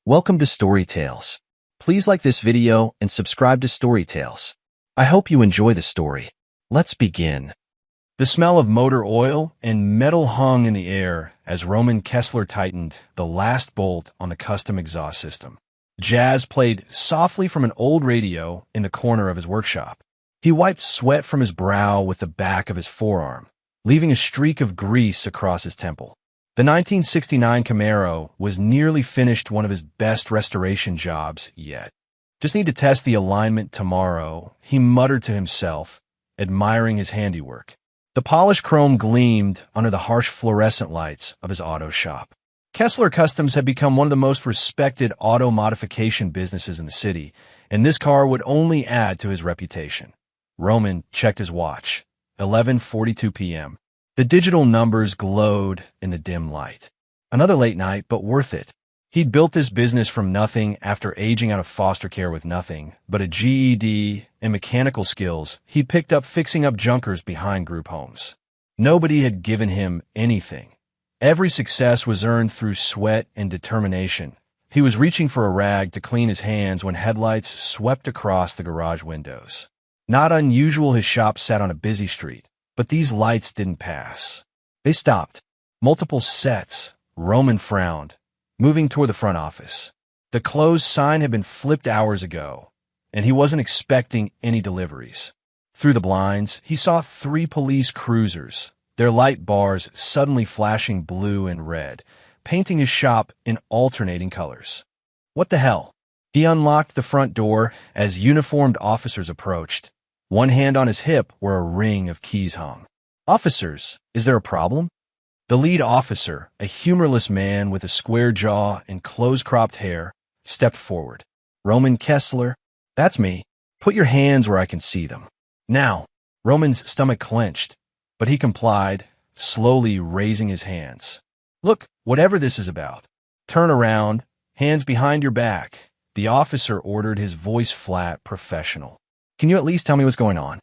Welcome to Storytales. Please like this video and subscribe to Storytales. I hope you enjoy the story. Let's begin. The smell of motor oil and metal hung in the air as Roman Kessler tightened the last bolt on the custom exhaust system. Jazz played softly from an old radio in the corner of his workshop. He wiped sweat from his brow with the back of his forearm, leaving a streak of grease across his temple. The 1969 Camaro was nearly finished, one of his best restoration jobs yet. Just need to test the alignment tomorrow, he muttered to himself, admiring his handiwork. The polished chrome gleamed under the harsh fluorescent lights of his auto shop. Kessler Customs had become one of the most respected auto modification businesses in the city, and this car would only add to his reputation. Roman checked his watch. 11:42 p.m. The digital numbers glowed in the dim light. Another late night, but worth it. He'd built this business from nothing after aging out of foster care with nothing but a GED and mechanical skills he'd picked up fixing up junkers behind group homes. Nobody had given him anything. Every success was earned through sweat and determination. He was reaching for a rag to clean his hands when headlights swept across the garage windows. Not unusual, his shop sat on a busy street. But these lights didn't pass. They stopped. Multiple sets. Roman frowned, moving toward the front office. The closed sign had been flipped hours ago, and he wasn't expecting any deliveries. Through the blinds, he saw 3 police cruisers, their light bars suddenly flashing blue and red, painting his shop in alternating colors. What the hell? He unlocked the front door as uniformed officers approached. One hand on his hip where a ring of keys hung. "Officers, is there a problem?" The lead officer, a humorless man with a square jaw and close-cropped hair, stepped forward. "Roman Kessler, that's me. Put your hands where I can see them." "Now." Roman's stomach clenched, but he complied, slowly raising his hands. "Look, whatever this is about. Turn around, hands behind your back," the officer ordered, his voice flat, professional. "Can you at least tell me what's going on?"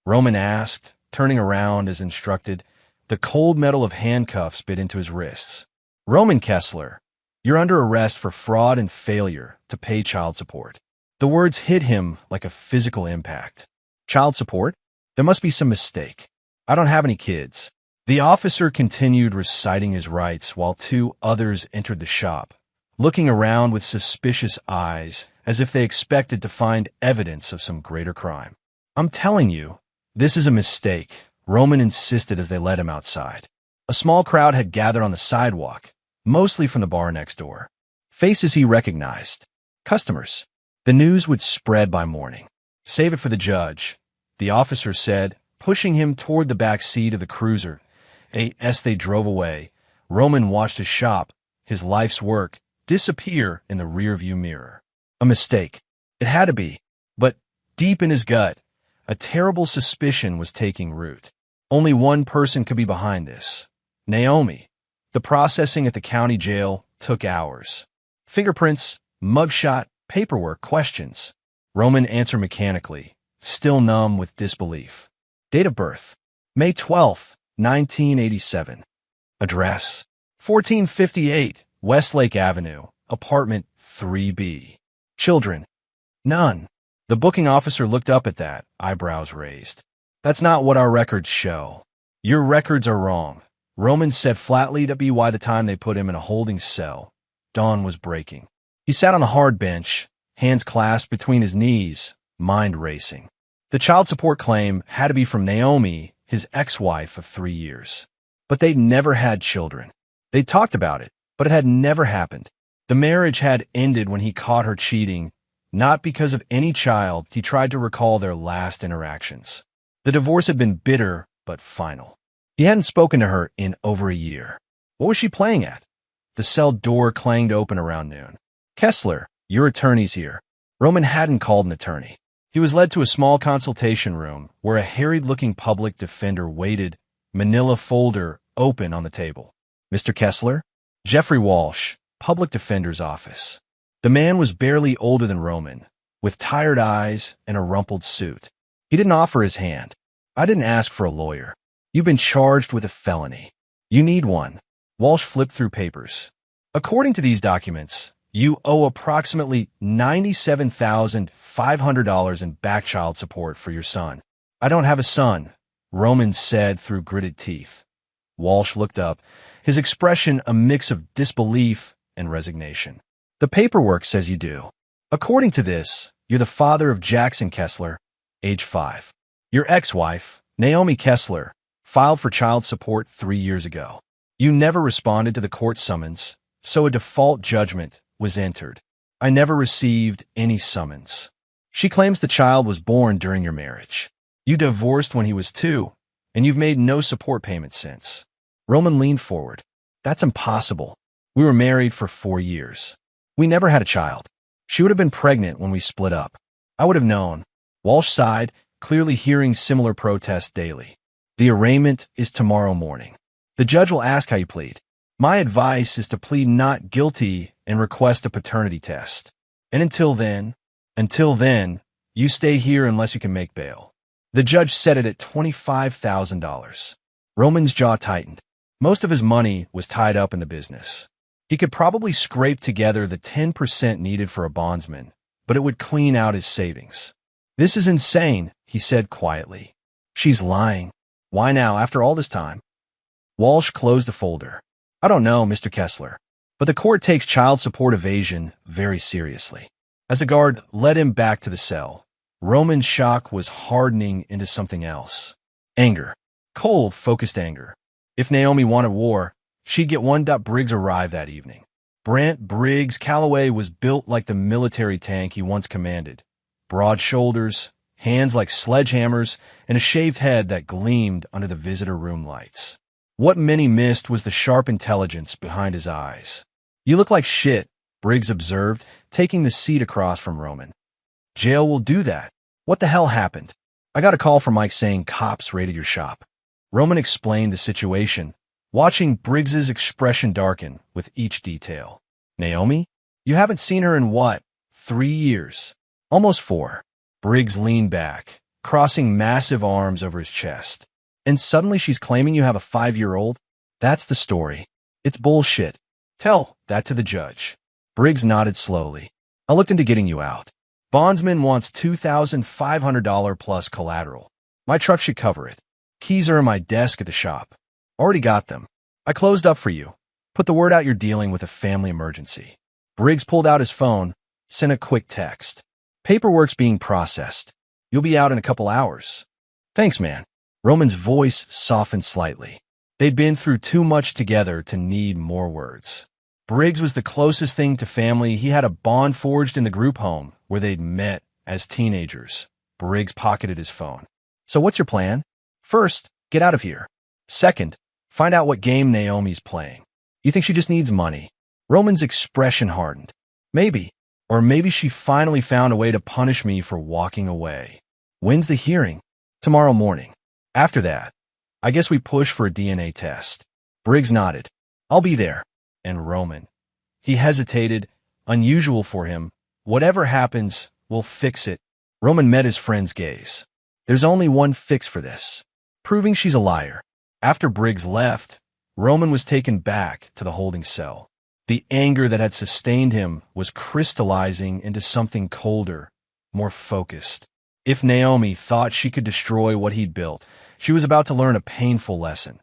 Roman asked, turning around as instructed. The cold metal of handcuffs bit into his wrists. "Roman Kessler, you're under arrest for fraud and failure to pay child support." The words hit him like a physical impact. "Child support? There must be some mistake. I don't have any kids." The officer continued reciting his rights while 2 others entered the shop, looking around with suspicious eyes, as if they expected to find evidence of some greater crime. "I'm telling you, this is a mistake," Roman insisted as they led him outside. A small crowd had gathered on the sidewalk, mostly from the bar next door. Faces he recognized. Customers. The news would spread by morning. "Save it for the judge," the officer said, pushing him toward the back seat of the cruiser. As they drove away, Roman watched his shop, his life's work, disappear in the rearview mirror. A mistake. It had to be. But deep in his gut, a terrible suspicion was taking root. Only one person could be behind this. Naomi. The processing at the county jail took hours. Fingerprints, mugshot, paperwork, questions. Roman answered mechanically, still numb with disbelief. Date of birth. May 12th, 1987. Address. 1458 Westlake Avenue, apartment 3B. Children. None. The booking officer looked up at that, eyebrows raised. "That's not what our records show." "Your records are wrong," Roman said flatly. To be why the time they put him in a holding cell. Dawn was breaking. He sat on a hard bench, hands clasped between his knees, mind racing. The child support claim had to be from Naomi, his ex-wife of 3 years. But they'd never had children. They'd talked about it, but it had never happened. The marriage had ended when he caught her cheating, not because of any child. He tried to recall their last interactions. The divorce had been bitter but final. He hadn't spoken to her in over a year. What was she playing at? The cell door clanged open around noon. "Kessler, your attorney's here." Roman hadn't called an attorney. He was led to a small consultation room where a harried-looking public defender waited, manila folder open on the table. "Mr. Kessler?" "Jeffrey Walsh, public defender's office." The man was barely older than Roman, with tired eyes and a rumpled suit. He didn't offer his hand. "I didn't ask for a lawyer. You've been charged with a felony. You need one." Walsh flipped through papers. "According to these documents, You owe approximately $97,500 in back child support for your son. I don't have a son, Roman said through gritted teeth. Walsh looked up, his expression a mix of disbelief and resignation. The paperwork says you do. According to this, you're the father of Jackson Kessler, age 5. Your ex-wife, Naomi Kessler, filed for child support 3 years ago. You never responded to the court summons, so a default judgment was entered. I never received any summons. She claims the child was born during your marriage. You divorced when he was 2, and you've made no support payments since. Roman leaned forward. That's impossible. We were married for 4 years. We never had a child. She would have been pregnant when we split up. I would have known. Walsh sighed, clearly hearing similar protests daily. The arraignment is tomorrow morning. The judge will ask how you plead. My advice is to plead not guilty and request a paternity test. And until then, you stay here unless you can make bail. The judge set it at $25,000. Roman's jaw tightened. Most of his money was tied up in the business. He could probably scrape together the 10% needed for a bondsman, but it would clean out his savings. This is insane, he said quietly. She's lying. Why now, after all this time? Walsh closed the folder. I don't know, Mr. Kessler, but the court takes child support evasion very seriously. As the guard led him back to the cell, Roman's shock was hardening into something else. Anger. Cold, focused anger. If Naomi wanted war, she'd get one. Briggs arrived that evening. Brant Briggs Calloway was built like the military tank he once commanded. Broad shoulders, hands like sledgehammers, and a shaved head that gleamed under the visitor room lights. What many missed was the sharp intelligence behind his eyes. You look like shit, Briggs observed, taking the seat across from Roman. Jail will do that. What the hell happened? I got a call from Mike saying cops raided your shop. Roman explained the situation, watching Briggs's expression darken with each detail. Naomi? You haven't seen her in what? 3 years. Almost 4. Briggs leaned back, crossing massive arms over his chest. And suddenly she's claiming you have a 5-year-old? That's the story. It's bullshit. Tell that to the judge. Briggs nodded slowly. I looked into getting you out. Bondsman wants $2,500 plus collateral. My truck should cover it. Keys are in my desk at the shop. Already got them. I closed up for you. Put the word out you're dealing with a family emergency. Briggs pulled out his phone, sent a quick text. Paperwork's being processed. You'll be out in a couple hours. Thanks, man. Roman's voice softened slightly. They'd been through too much together to need more words. Briggs was the closest thing to family. He had a bond forged in the group home where they'd met as teenagers. Briggs pocketed his phone. So what's your plan? First, get out of here. Second, find out what game Naomi's playing. You think she just needs money? Roman's expression hardened. Maybe. Or maybe she finally found a way to punish me for walking away. When's the hearing? Tomorrow morning. After that, I guess we push for a DNA test. Briggs nodded. I'll be there. And Roman. He hesitated, unusual for him. Whatever happens, we'll fix it. Roman met his friend's gaze. There's only one fix for this. Proving she's a liar. After Briggs left, Roman was taken back to the holding cell. The anger that had sustained him was crystallizing into something colder, more focused. If Naomi thought she could destroy what he'd built, she was about to learn a painful lesson.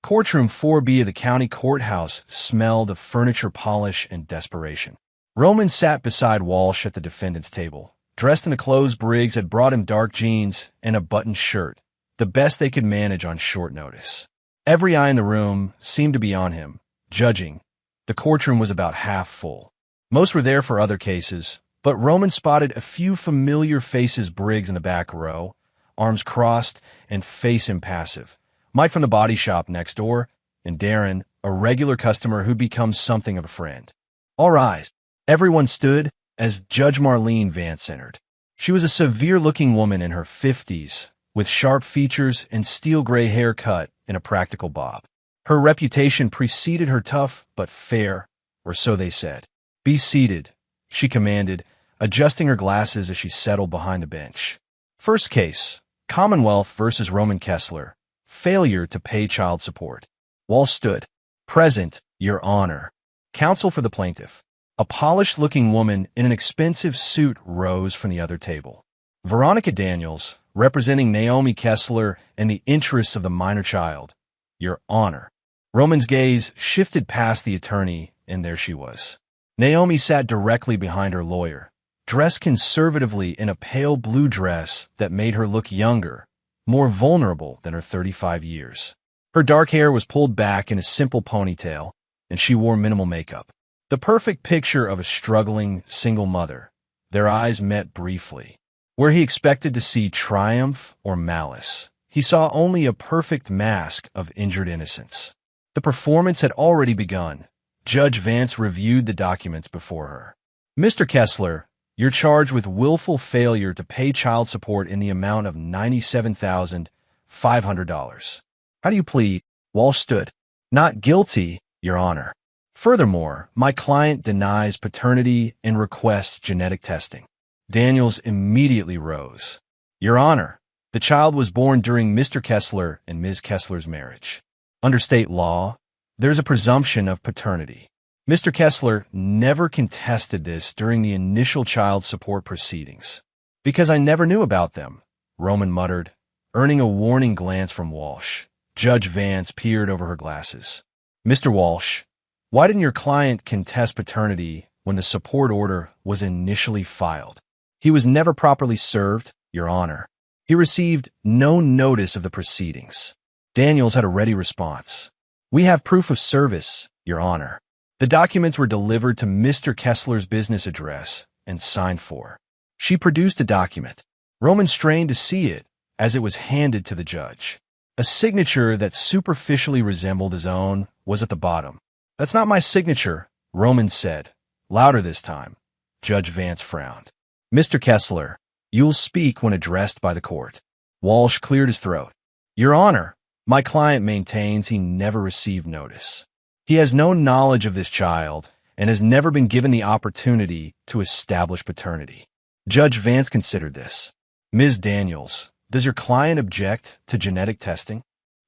Courtroom 4B of the county courthouse smelled of furniture polish and desperation. Roman sat beside Walsh at the defendant's table. Dressed in the clothes Briggs had brought him, dark jeans and a buttoned shirt, the best they could manage on short notice. Every eye in the room seemed to be on him, judging. The courtroom was about half full. Most were there for other cases, but Roman spotted a few familiar faces. Briggs in the back row, arms crossed and face impassive. Mike from the body shop next door, and Darren, a regular customer who'd become something of a friend. All rise. Everyone stood as Judge Marlene Vance entered. She was a severe-looking woman in her 50s, with sharp features and steel gray hair cut in a practical bob. Her reputation preceded her tough but fair, or so they said. Be seated, she commanded, adjusting her glasses as she settled behind the bench. First case, Commonwealth versus Roman Kessler. Failure to pay child support. Walsh stood. Present, Your Honor. Counsel for the plaintiff. A polished-looking woman in an expensive suit rose from the other table. Veronica Daniels, representing Naomi Kessler and the interests of the minor child. Your Honor. Roman's gaze shifted past the attorney, and there she was. Naomi sat directly behind her lawyer, dressed conservatively in a pale blue dress that made her look younger, more vulnerable than her 35 years. Her dark hair was pulled back in a simple ponytail, and she wore minimal makeup. The perfect picture of a struggling, single mother. Their eyes met briefly. Where he expected to see triumph or malice, he saw only a perfect mask of injured innocence. The performance had already begun. Judge Vance reviewed the documents before her. Mr. Kessler, you're charged with willful failure to pay child support in the amount of $97,500. How do you plead? Walsh stood. Not guilty, Your Honor. Furthermore, my client denies paternity and requests genetic testing. Daniels immediately rose. Your Honor, the child was born during Mr. Kessler and Ms. Kessler's marriage. Under state law, there's a presumption of paternity. Mr. Kessler never contested this during the initial child support proceedings. Because I never knew about them, Roman muttered, earning a warning glance from Walsh. Judge Vance peered over her glasses. Mr. Walsh, why didn't your client contest paternity when the support order was initially filed? He was never properly served, Your Honor. He received no notice of the proceedings. Daniels had a ready response. We have proof of service, Your Honor. The documents were delivered to Mr. Kessler's business address and signed for. She produced a document. Roman strained to see it as it was handed to the judge. A signature that superficially resembled his own was at the bottom. That's not my signature, Roman said, louder this time. Judge Vance frowned. Mr. Kessler, you'll speak when addressed by the court. Walsh cleared his throat. Your Honor, my client maintains he never received notice. He has no knowledge of this child and has never been given the opportunity to establish paternity. Judge Vance considered this. Ms. Daniels, does your client object to genetic testing?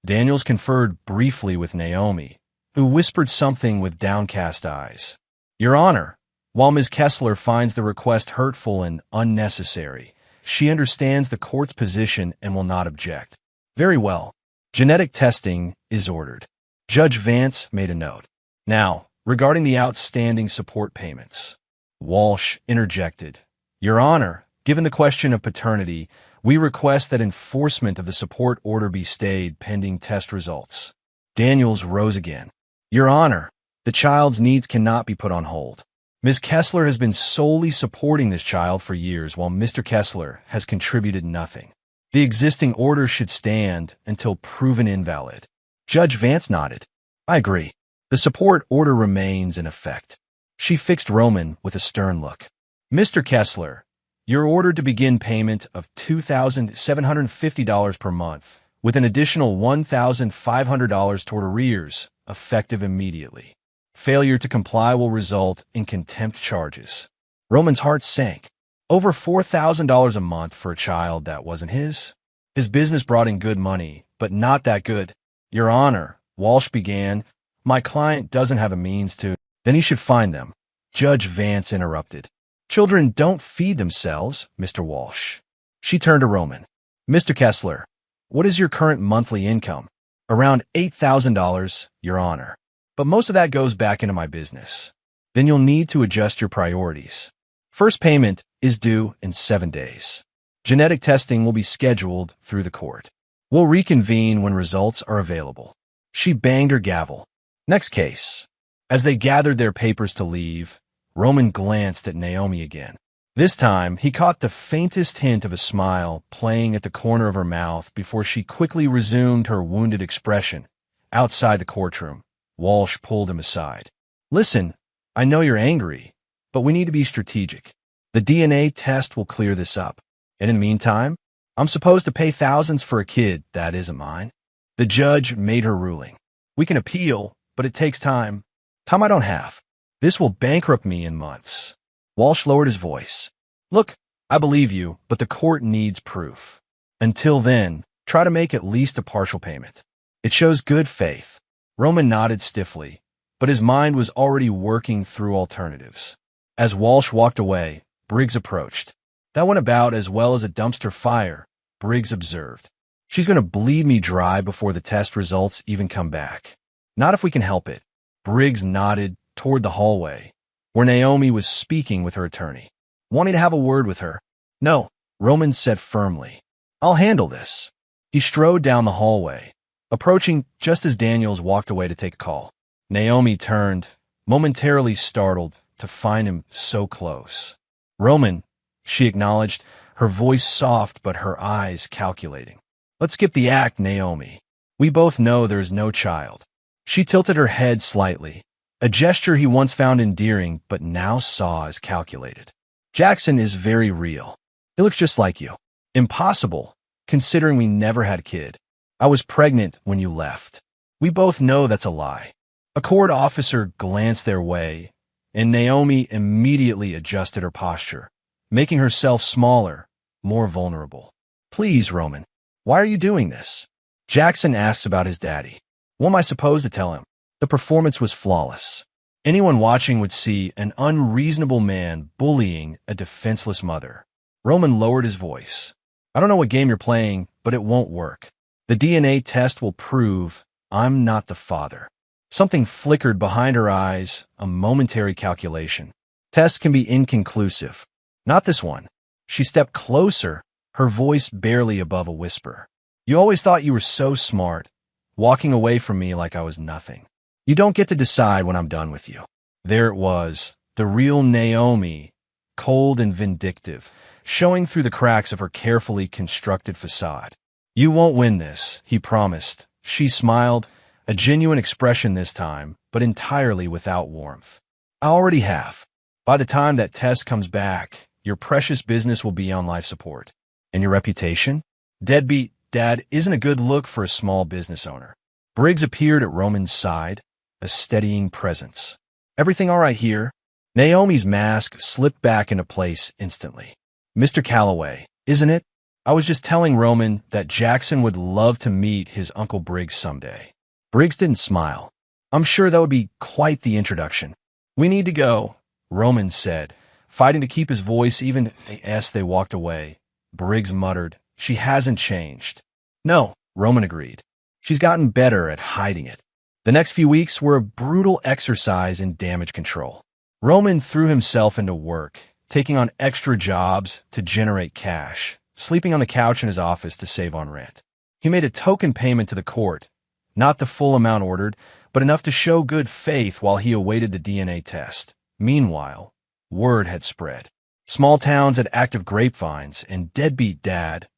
Daniels conferred briefly with Naomi, who whispered something with downcast eyes. Your Honor, while Ms. Kessler finds the request hurtful and unnecessary, she understands the court's position and will not object. Very well. Genetic testing is ordered. Judge Vance made a note. Now, regarding the outstanding support payments. Walsh interjected. Your Honor, given the question of paternity, we request that enforcement of the support order be stayed pending test results. Daniels rose again. Your Honor, the child's needs cannot be put on hold. Ms. Kessler has been solely supporting this child for years while Mr. Kessler has contributed nothing. The existing order should stand until proven invalid. Judge Vance nodded. I agree. The support order remains in effect. She fixed Roman with a stern look. Mr. Kessler, you're ordered to begin payment of $2,750 per month, with an additional $1,500 toward arrears, effective immediately. Failure to comply will result in contempt charges. Roman's heart sank. Over $4,000 a month for a child that wasn't his? His business brought in good money, but not that good. Your Honor, Walsh began, my client doesn't have a means to. Then he should find them. Judge Vance interrupted. Children don't feed themselves, Mr. Walsh. She turned to Roman. Mr. Kessler, what is your current monthly income? Around $8,000, Your Honor. But most of that goes back into my business. Then you'll need to adjust your priorities. First payment is due in 7 days. Genetic testing will be scheduled through the court. We'll reconvene when results are available. She banged her gavel. Next case. As they gathered their papers to leave, Roman glanced at Naomi again. This time, he caught the faintest hint of a smile playing at the corner of her mouth before she quickly resumed her wounded expression. Outside the courtroom, Walsh pulled him aside. Listen, I know you're angry, but we need to be strategic. The DNA test will clear this up. And in the meantime, I'm supposed to pay thousands for a kid that isn't mine. The judge made her ruling. We can appeal, but it takes time. Time I don't have. This will bankrupt me in months. Walsh lowered his voice. Look, I believe you, but the court needs proof. Until then, try to make at least a partial payment. It shows good faith. Roman nodded stiffly, but his mind was already working through alternatives. As Walsh walked away, Briggs approached. That went about as well as a dumpster fire, Briggs observed. She's going to bleed me dry before the test results even come back. Not if we can help it. Briggs nodded toward the hallway, where Naomi was speaking with her attorney. Wanting to have a word with her. No, Roman said firmly. I'll handle this. He strode down the hallway, approaching just as Daniels walked away to take a call. Naomi turned, momentarily startled to find him so close. Roman, she acknowledged, her voice soft but her eyes calculating. Let's skip the act, Naomi. We both know there's no child. She tilted her head slightly, a gesture he once found endearing but now saw as calculated. Jackson is very real. He looks just like you. Impossible, considering we never had a kid. I was pregnant when you left. We both know that's a lie. A court officer glanced their way, and Naomi immediately adjusted her posture, making herself smaller, more vulnerable. Please, Roman, why are you doing this? Jackson asks about his daddy. What am I supposed to tell him? The performance was flawless. Anyone watching would see an unreasonable man bullying a defenseless mother. Roman lowered his voice. I don't know what game you're playing, but it won't work. The DNA test will prove I'm not the father. Something flickered behind her eyes, a momentary calculation. Tests can be inconclusive. Not this one. She stepped closer, her voice barely above a whisper. You always thought you were so smart, walking away from me like I was nothing. You don't get to decide when I'm done with you. There it was, the real Naomi, cold and vindictive, showing through the cracks of her carefully constructed facade. You won't win this, he promised. She smiled, a genuine expression this time, but entirely without warmth. I already have. By the time that test comes back, your precious business will be on life support. And your reputation? Deadbeat dad isn't a good look for a small business owner. Briggs appeared at Roman's side, a steadying presence. Everything all right here? Naomi's mask slipped back into place instantly. Mr. Calloway, isn't it? I was just telling Roman that Jackson would love to meet his Uncle Briggs someday. Briggs didn't smile. I'm sure that would be quite the introduction. We need to go, Roman said, fighting to keep his voice even as they walked away. Briggs muttered, she hasn't changed. No, Roman agreed. She's gotten better at hiding it. The next few weeks were a brutal exercise in damage control. Roman threw himself into work, taking on extra jobs to generate cash, sleeping on the couch in his office to save on rent. He made a token payment to the court, not the full amount ordered, but enough to show good faith while he awaited the DNA test. Meanwhile, word had spread. Small towns had active grapevines, and deadbeat dad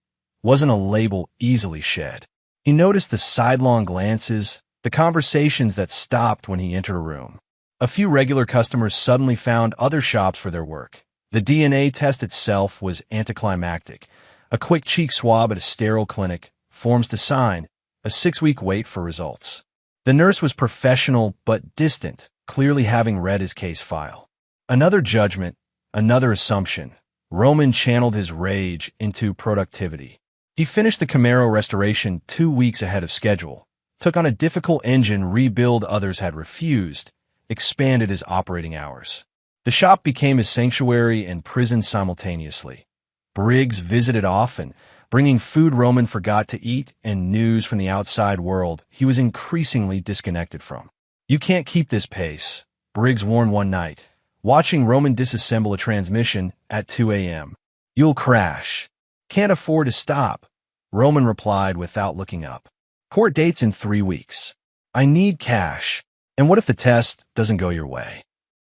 wasn't a label easily shed. He noticed the sidelong glances, the conversations that stopped when he entered a room. A few regular customers suddenly found other shops for their work. The DNA test itself was anticlimactic. A quick cheek swab at a sterile clinic, forms to sign, a 6-week wait for results. The nurse was professional but distant, clearly having read his case file. Another judgment, another assumption. Roman channeled his rage into productivity. He finished the Camaro restoration 2 weeks ahead of schedule, took on a difficult engine rebuild others had refused, expanded his operating hours. The shop became his sanctuary and prison simultaneously. Briggs visited often, bringing food Roman forgot to eat and news from the outside world he was increasingly disconnected from. You can't keep this pace, Briggs warned one night, watching Roman disassemble a transmission at 2 a.m. You'll crash. Can't afford to stop, Roman replied without looking up. Court date's in 3 weeks. I need cash. And what if the test doesn't go your way?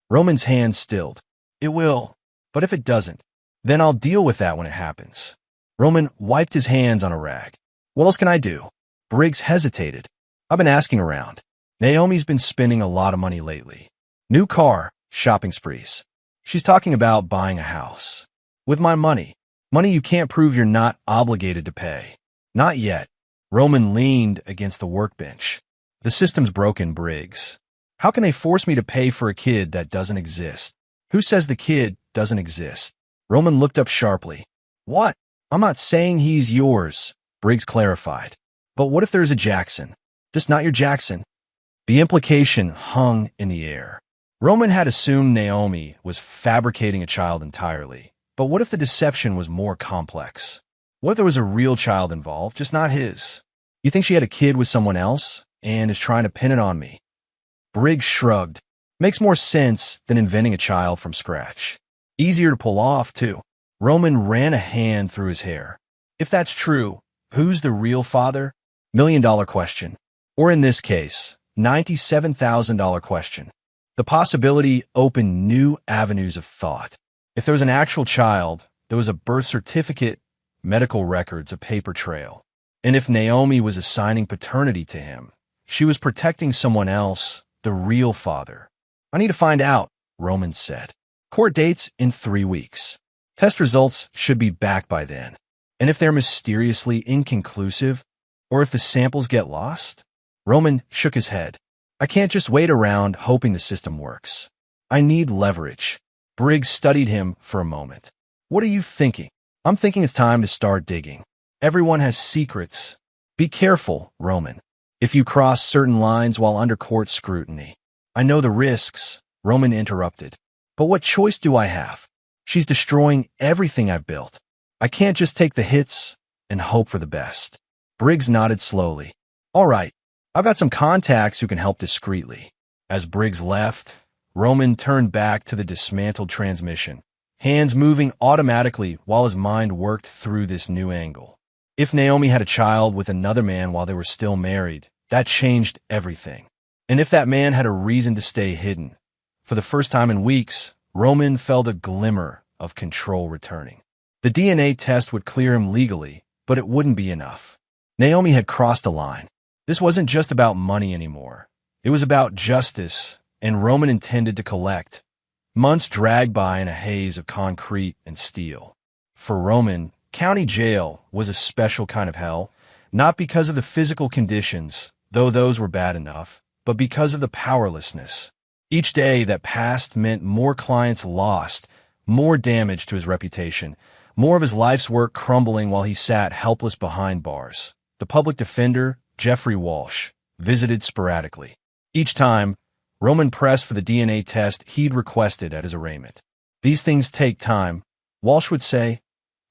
Roman's hand stilled. It will. But if it doesn't, then I'll deal with that when it happens. Roman wiped his hands on a rag. What else can I do? Briggs hesitated. I've been asking around. Naomi's been spending a lot of money lately. New car, shopping sprees. She's talking about buying a house. With my money. Money you can't prove you're not obligated to pay. Not yet. Roman leaned against the workbench. The system's broken, Briggs. How can they force me to pay for a kid that doesn't exist? Who says the kid doesn't exist? Roman looked up sharply. What? I'm not saying he's yours, Briggs clarified. But what if there's a Jackson? Just not your Jackson. The implication hung in the air. Roman had assumed Naomi was fabricating a child entirely. But what if the deception was more complex? What if there was a real child involved, just not his? You think she had a kid with someone else and is trying to pin it on me? Briggs shrugged. Makes more sense than inventing a child from scratch. Easier to pull off, too. Roman ran a hand through his hair. If that's true, who's the real father? $1,000,000 question. Or in this case, $97,000 question. The possibility opened new avenues of thought. If there was an actual child, there was a birth certificate, medical records, a paper trail. And if Naomi was assigning paternity to him, she was protecting someone else, the real father. I need to find out, Roman said. Court dates in 3 weeks. Test results should be back by then. And if they're mysteriously inconclusive, or if the samples get lost? Roman shook his head. I can't just wait around hoping the system works. I need leverage. Briggs studied him for a moment. What are you thinking? I'm thinking it's time to start digging. Everyone has secrets. Be careful, Roman. If you cross certain lines while under court scrutiny. I know the risks, Roman interrupted. But what choice do I have? She's destroying everything I've built. I can't just take the hits and hope for the best. Briggs nodded slowly. All right. I've got some contacts who can help discreetly. As Briggs left, Roman turned back to the dismantled transmission, hands moving automatically while his mind worked through this new angle. If Naomi had a child with another man while they were still married, that changed everything. And if that man had a reason to stay hidden, for the first time in weeks, Roman felt a glimmer of control returning. The DNA test would clear him legally, but it wouldn't be enough. Naomi had crossed a line. This wasn't just about money anymore. It was about justice, and Roman intended to collect. Months dragged by in a haze of concrete and steel. For Roman, county jail was a special kind of hell, not because of the physical conditions, though those were bad enough, but because of the powerlessness. Each day that passed meant more clients lost, more damage to his reputation, more of his life's work crumbling while he sat helpless behind bars. The public defender, Jeffrey Walsh, visited sporadically. Each time, Roman pressed for the DNA test he'd requested at his arraignment. These things take time, Walsh would say,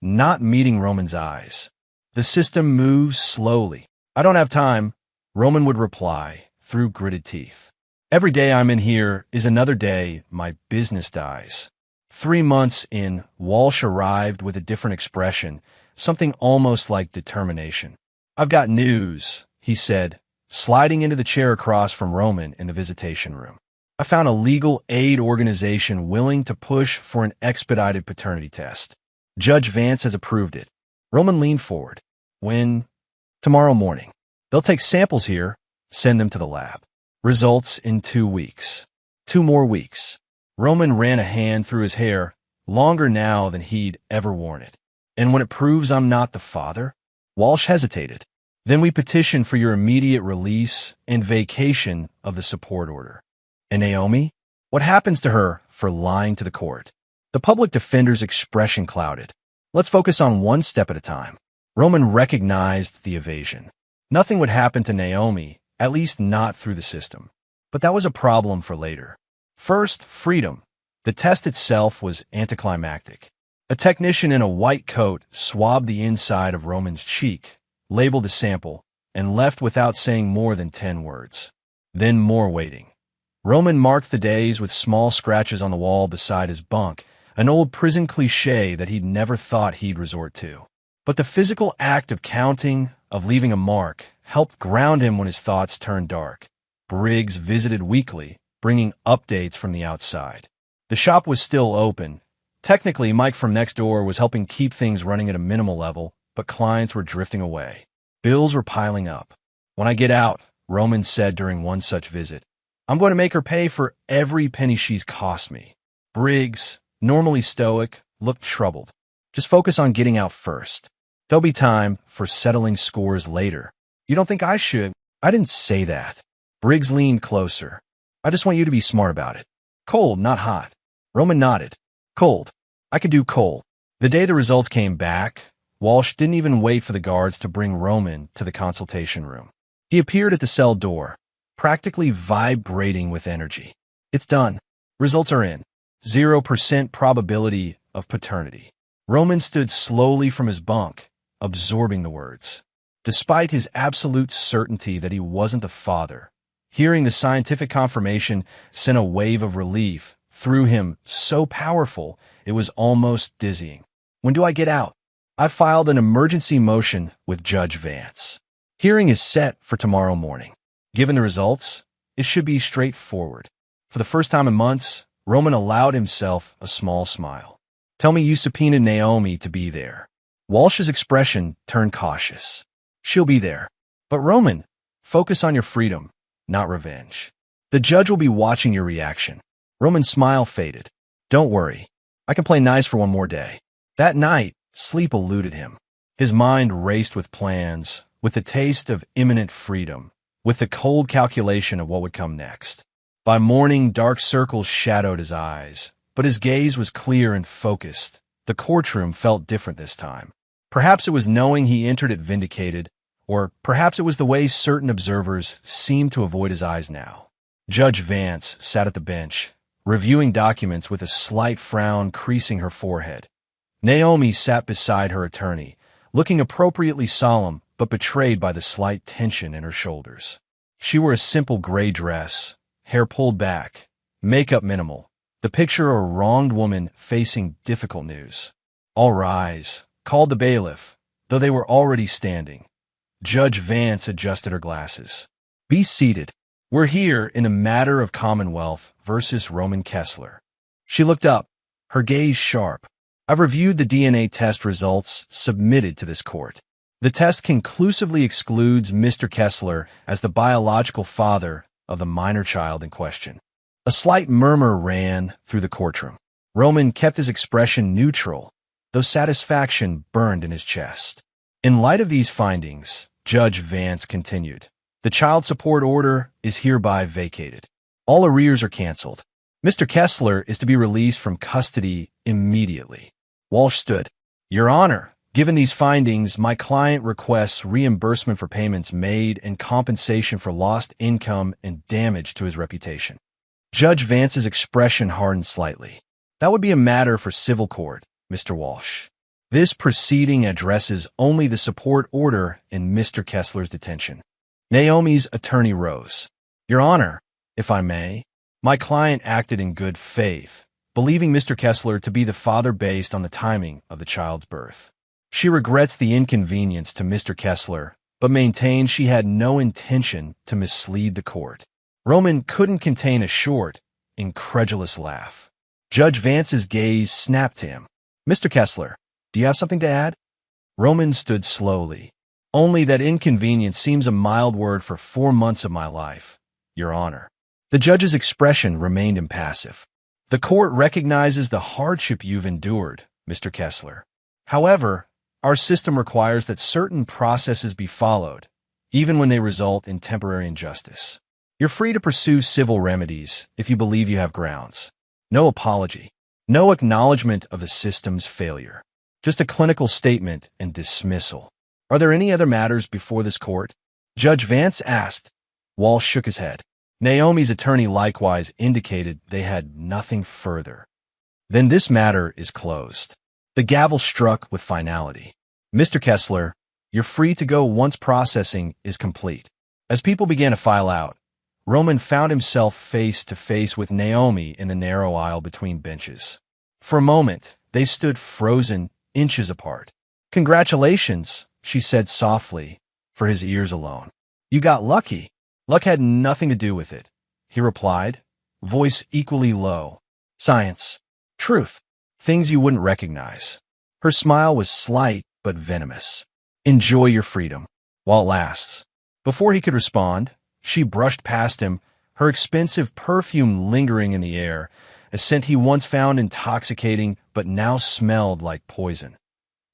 not meeting Roman's eyes. The system moves slowly. I don't have time, Roman would reply through gritted teeth. Every day I'm in here is another day my business dies. 3 months in, Walsh arrived with a different expression, something almost like determination. I've got news, he said, sliding into the chair across from Roman in the visitation room. I found a legal aid organization willing to push for an expedited paternity test. Judge Vance has approved it. Roman leaned forward. When? Tomorrow morning. They'll take samples here, send them to the lab. Results in 2 weeks. 2 more weeks. Roman ran a hand through his hair, longer now than he'd ever worn it. And when it proves I'm not the father? Walsh hesitated. Then we petition for your immediate release and vacation of the support order. And Naomi? What happens to her for lying to the court? The public defender's expression clouded. Let's focus on one step at a time. Roman recognized the evasion. Nothing would happen to Naomi, at least not through the system. But that was a problem for later. First, freedom. The test itself was anticlimactic. A technician in a white coat swabbed the inside of Roman's cheek, labeled the sample, and left without saying more than 10 words. Then more waiting. Roman marked the days with small scratches on the wall beside his bunk, an old prison cliché that he'd never thought he'd resort to. But the physical act of counting, of leaving a mark, helped ground him when his thoughts turned dark. Briggs visited weekly, bringing updates from the outside. The shop was still open. Technically, Mike from next door was helping keep things running at a minimal level, but clients were drifting away. Bills were piling up. When I get out, Roman said during one such visit, I'm going to make her pay for every penny she's cost me. Briggs, normally stoic, looked troubled. Just focus on getting out first. There'll be time for settling scores later. You don't think I should? I didn't say that. Briggs leaned closer. I just want you to be smart about it. Cold, not hot. Roman nodded. Cold. I could do cold. The day the results came back, Walsh didn't even wait for the guards to bring Roman to the consultation room. He appeared at the cell door, practically vibrating with energy. It's done. Results are in. 0% probability of paternity. Roman stood slowly from his bunk, absorbing the words. Despite his absolute certainty that he wasn't the father, hearing the scientific confirmation sent a wave of relief through him so powerful it was almost dizzying. When do I get out? I filed an emergency motion with Judge Vance. Hearing is set for tomorrow morning. Given the results, it should be straightforward. For the first time in months, Roman allowed himself a small smile. Tell me you subpoenaed Naomi to be there. Walsh's expression turned cautious. She'll be there. But Roman, focus on your freedom, not revenge. The judge will be watching your reaction. Roman's smile faded. Don't worry. I can play nice for one more day. That night, sleep eluded him. His mind raced with plans, with the taste of imminent freedom, with the cold calculation of what would come next. By morning, dark circles shadowed his eyes, but his gaze was clear and focused. The courtroom felt different this time. Perhaps it was knowing he entered it vindicated, or perhaps it was the way certain observers seemed to avoid his eyes now. Judge Vance sat at the bench, reviewing documents with a slight frown creasing her forehead. Naomi sat beside her attorney, looking appropriately solemn but betrayed by the slight tension in her shoulders. She wore a simple gray dress, hair pulled back, makeup minimal, the picture of a wronged woman facing difficult news. All rise, called the bailiff, though they were already standing. Judge Vance adjusted her glasses. Be seated. We're here in a matter of Commonwealth versus Roman Kessler. She looked up, her gaze sharp. I've reviewed the DNA test results submitted to this court. The test conclusively excludes Mr. Kessler as the biological father of the minor child in question. A slight murmur ran through the courtroom. Roman kept his expression neutral, though satisfaction burned in his chest. In light of these findings, Judge Vance continued, the child support order is hereby vacated. All arrears are canceled. Mr. Kessler is to be released from custody immediately. Walsh stood. Your Honor, given these findings, my client requests reimbursement for payments made and compensation for lost income and damage to his reputation. Judge Vance's expression hardened slightly. That would be a matter for civil court, Mr. Walsh. This proceeding addresses only the support order in Mr. Kessler's detention. Naomi's attorney rose. Your Honor, if I may, my client acted in good faith, believing Mr. Kessler to be the father based on the timing of the child's birth. She regrets the inconvenience to Mr. Kessler, but maintains she had no intention to mislead the court. Roman couldn't contain a short, incredulous laugh. Judge Vance's gaze snapped to him. Mr. Kessler, do you have something to add? Roman stood slowly. Only that inconvenience seems a mild word for 4 months of my life, Your Honor. The judge's expression remained impassive. The court recognizes the hardship you've endured, Mr. Kessler. However, our system requires that certain processes be followed, even when they result in temporary injustice. You're free to pursue civil remedies if you believe you have grounds. No apology, no acknowledgement of the system's failure. Just a clinical statement and dismissal. Are there any other matters before this court? Judge Vance asked. Walsh shook his head. Naomi's attorney likewise indicated they had nothing further. Then this matter is closed. The gavel struck with finality. Mr. Kessler, you're free to go once processing is complete. As people began to file out, Roman found himself face to face with Naomi in the narrow aisle between benches. For a moment, they stood frozen, inches apart. Congratulations, she said softly, for his ears alone. You got lucky. Luck had nothing to do with it, he replied, voice equally low. Science. Truth. Things you wouldn't recognize. Her smile was slight but venomous. Enjoy your freedom, while it lasts. Before he could respond, she brushed past him, her expensive perfume lingering in the air, a scent he once found intoxicating but now smelled like poison.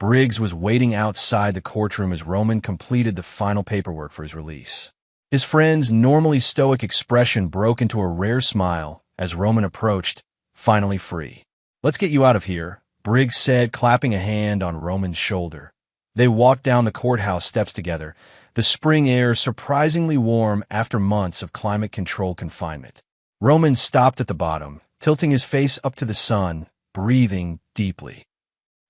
Briggs was waiting outside the courtroom as Roman completed the final paperwork for his release. His friend's normally stoic expression broke into a rare smile as Roman approached, finally free. Let's get you out of here, Briggs said, clapping a hand on Roman's shoulder. They walked down the courthouse steps together, the spring air surprisingly warm after months of climate-controlled confinement. Roman stopped at the bottom, tilting his face up to the sun, breathing deeply.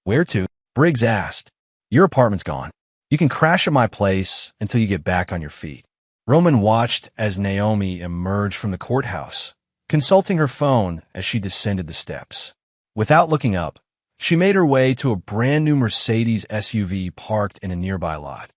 "Where to?" Briggs asked. "Your apartment's gone. You can crash at my place until you get back on your feet." Roman watched as Naomi emerged from the courthouse, consulting her phone as she descended the steps. Without looking up, she made her way to a brand-new Mercedes SUV parked in a nearby lot.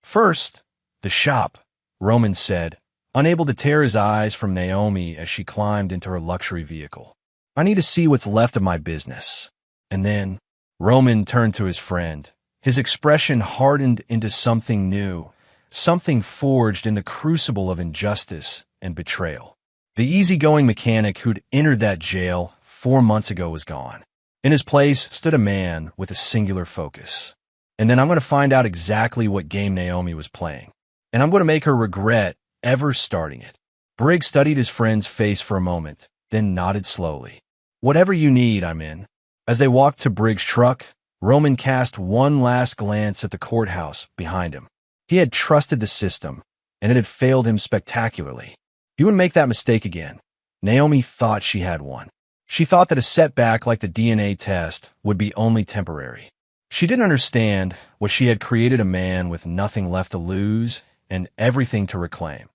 "First, the shop," Roman said, unable to tear his eyes from Naomi as she climbed into her luxury vehicle. "I need to see what's left of my business." And then, Roman turned to his friend. His expression hardened into something new, something forged in the crucible of injustice and betrayal. The easygoing mechanic who'd entered that jail 4 months ago was gone. In his place stood a man with a singular focus. "And then I'm going to find out exactly what game Naomi was playing. And I'm going to make her regret ever starting it." Briggs studied his friend's face for a moment, then nodded slowly. "Whatever you need, I'm in." As they walked to Briggs' truck, Roman cast one last glance at the courthouse behind him. He had trusted the system, and it had failed him spectacularly. He wouldn't make that mistake again. Naomi thought she had one. She thought that a setback like the DNA test would be only temporary. She didn't understand what she had created: a man with nothing left to lose and everything to reclaim.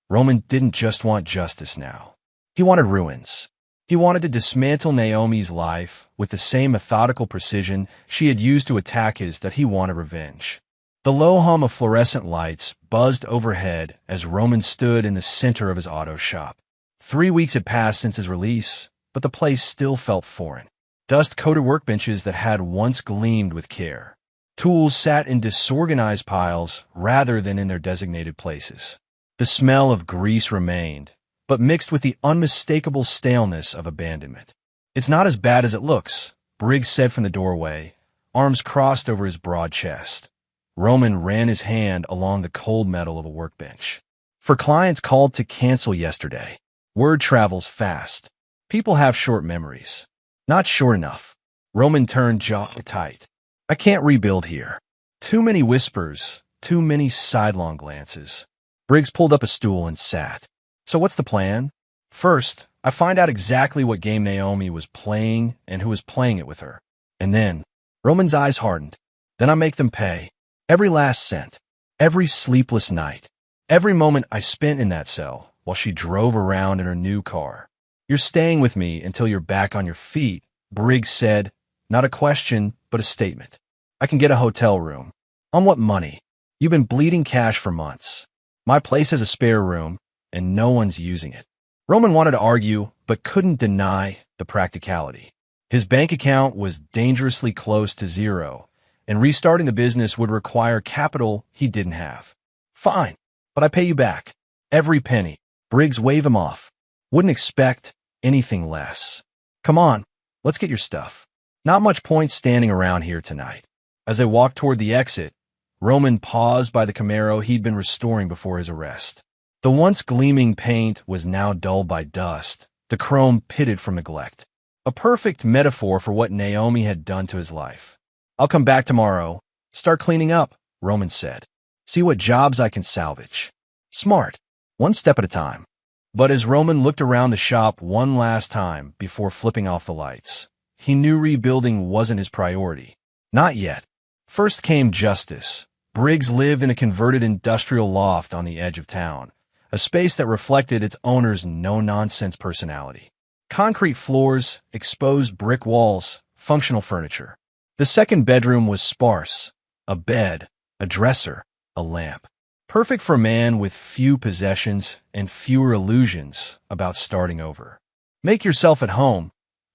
Roman didn't just want justice now. He wanted ruins. He wanted to dismantle Naomi's life with the same methodical precision she had used to attack his. That he wanted revenge. The low hum of fluorescent lights buzzed overhead as Roman stood in the center of his auto shop. 3 weeks had passed since his release, but the place still felt foreign. Dust-coated workbenches that had once gleamed with care. Tools sat in disorganized piles rather than in their designated places. The smell of grease remained, but mixed with the unmistakable staleness of abandonment. "It's not as bad as it looks," Briggs said from the doorway, arms crossed over his broad chest. Roman ran his hand along the cold metal of a workbench. "For clients called to cancel yesterday. Word travels fast. People have short memories." "Not short enough." Roman turned jaw tight. "I can't rebuild here. Too many whispers, too many sidelong glances." Briggs pulled up a stool and sat. "So what's the plan?" "First, I find out exactly what game Naomi was playing and who was playing it with her. And then," Roman's eyes hardened, "then I make them pay. Every last cent. Every sleepless night. Every moment I spent in that cell while she drove around in her new car." "You're staying with me until you're back on your feet," Briggs said, not a question, but a statement. "I can get a hotel room." "On what money? You've been bleeding cash for months." "My place has a spare room, and no one's using it." Roman wanted to argue, but couldn't deny the practicality. His bank account was dangerously close to zero, and restarting the business would require capital he didn't have. "Fine, but I pay you back. Every penny." Briggs waved him off. "Wouldn't expect anything less. Come on, let's get your stuff. Not much point standing around here tonight." As they walked toward the exit, Roman paused by the Camaro he'd been restoring before his arrest. The once gleaming paint was now dulled by dust, the chrome pitted from neglect. A perfect metaphor for what Naomi had done to his life. "I'll come back tomorrow. Start cleaning up," Roman said. "See what jobs I can salvage." Smart. One step at a time. But as Roman looked around the shop one last time before flipping off the lights, he knew rebuilding wasn't his priority. Not yet. First came justice. Briggs lived in a converted industrial loft on the edge of town, a space that reflected its owner's no-nonsense personality. Concrete floors, exposed brick walls, functional furniture. The second bedroom was sparse. A bed, a dresser, a lamp. Perfect for a man with few possessions and fewer illusions about starting over. "Make yourself at home,"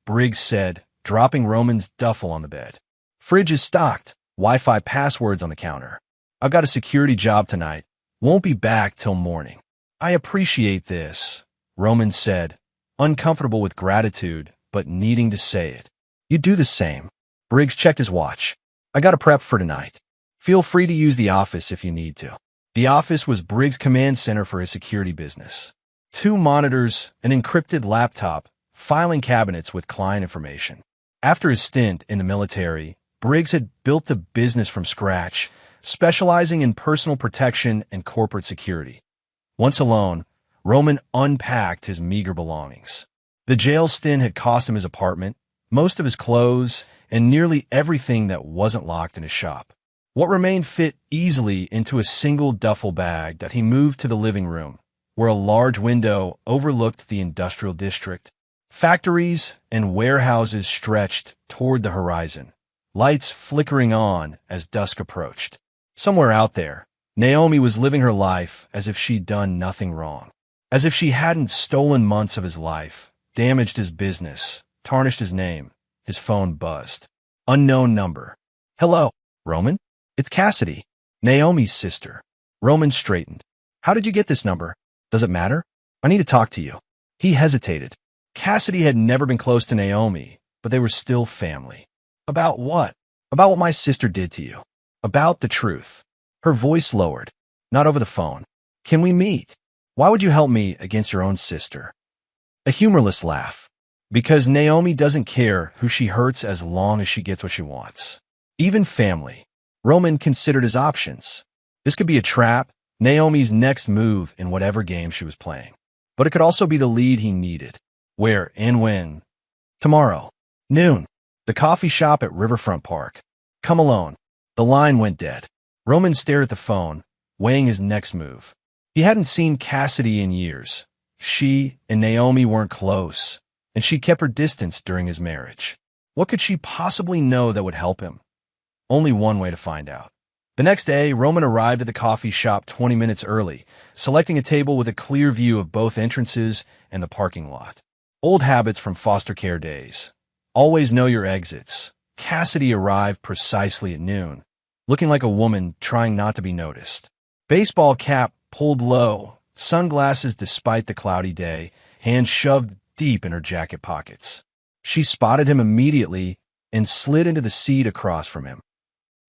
Briggs said, dropping Roman's duffel on the bed. "Fridge is stocked, Wi-Fi passwords on the counter. I've got a security job tonight. Won't be back till morning." "I appreciate this," Roman said, uncomfortable with gratitude, but needing to say it. "You do the same." Briggs checked his watch. "I got to prep for tonight. Feel free to use the office if you need to." The office was Briggs' command center for his security business. 2 monitors, an encrypted laptop, filing cabinets with client information. After his stint in the military, Briggs had built the business from scratch, specializing in personal protection and corporate security. Once alone, Roman unpacked his meager belongings. The jail stint had cost him his apartment, most of his clothes, and nearly everything that wasn't locked in his shop. What remained fit easily into a single duffel bag that he moved to the living room, where a large window overlooked the industrial district. Factories and warehouses stretched toward the horizon, lights flickering on as dusk approached. Somewhere out there, Naomi was living her life as if she'd done nothing wrong, as if she hadn't stolen months of his life, damaged his business, tarnished his name. His phone buzzed. Unknown number. Hello, Roman? It's Cassidy, Naomi's sister. Roman straightened. How did you get this number? Does it matter? I need to talk to you. He hesitated. Cassidy had never been close to Naomi, but they were still family. About what? About what my sister did to you. About the truth. Her voice lowered. Not over the phone. Can we meet? Why would you help me against your own sister? A humorless laugh. Because Naomi doesn't care who she hurts as long as she gets what she wants. Even family. Roman considered his options. This could be a trap, Naomi's next move in whatever game she was playing. But it could also be the lead he needed. Where and when? Tomorrow. Noon. The coffee shop at Riverfront Park. Come alone. The line went dead. Roman stared at the phone, weighing his next move. He hadn't seen Cassidy in years. She and Naomi weren't close, and she kept her distance during his marriage. What could she possibly know that would help him? Only one way to find out. The next day, Roman arrived at the coffee shop 20 minutes early, selecting a table with a clear view of both entrances and the parking lot. Old habits from foster care days. Always know your exits. Cassidy arrived precisely at noon, looking like a woman trying not to be noticed. Baseball cap pulled low, sunglasses despite the cloudy day, hands shoved deep in her jacket pockets. She spotted him immediately and slid into the seat across from him.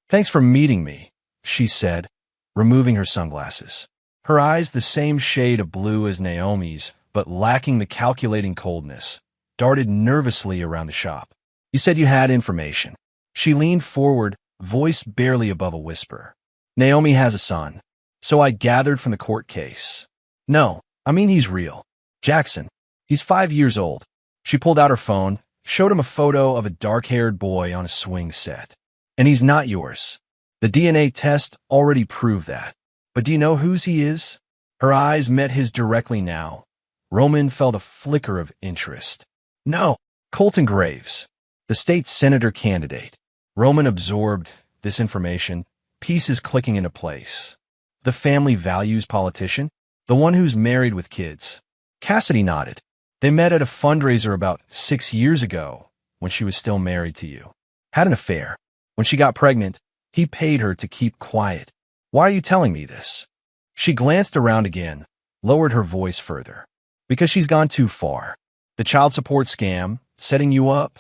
Thanks for meeting me, she said, removing her sunglasses. Her eyes the same shade of blue as Naomi's, but lacking the calculating coldness, darted nervously around the shop. You said you had information. She leaned forward, voice barely above a whisper. Naomi has a son, so I gathered from the court case. No, I mean he's real. Jackson. He's 5 years old. She pulled out her phone, showed him a photo of a dark-haired boy on a swing set. And he's not yours. The DNA test already proved that. But do you know whose he is? Her eyes met his directly now. Roman felt a flicker of interest. No, Colton Graves, the state senator candidate. Roman absorbed this information, pieces clicking into place. The family values politician, the one who's married with kids. Cassidy nodded. They met at a fundraiser about 6 years ago when she was still married to you. Had an affair. When she got pregnant, he paid her to keep quiet. Why are you telling me this? She glanced around again, lowered her voice further. Because she's gone too far. The child support scam, setting you up,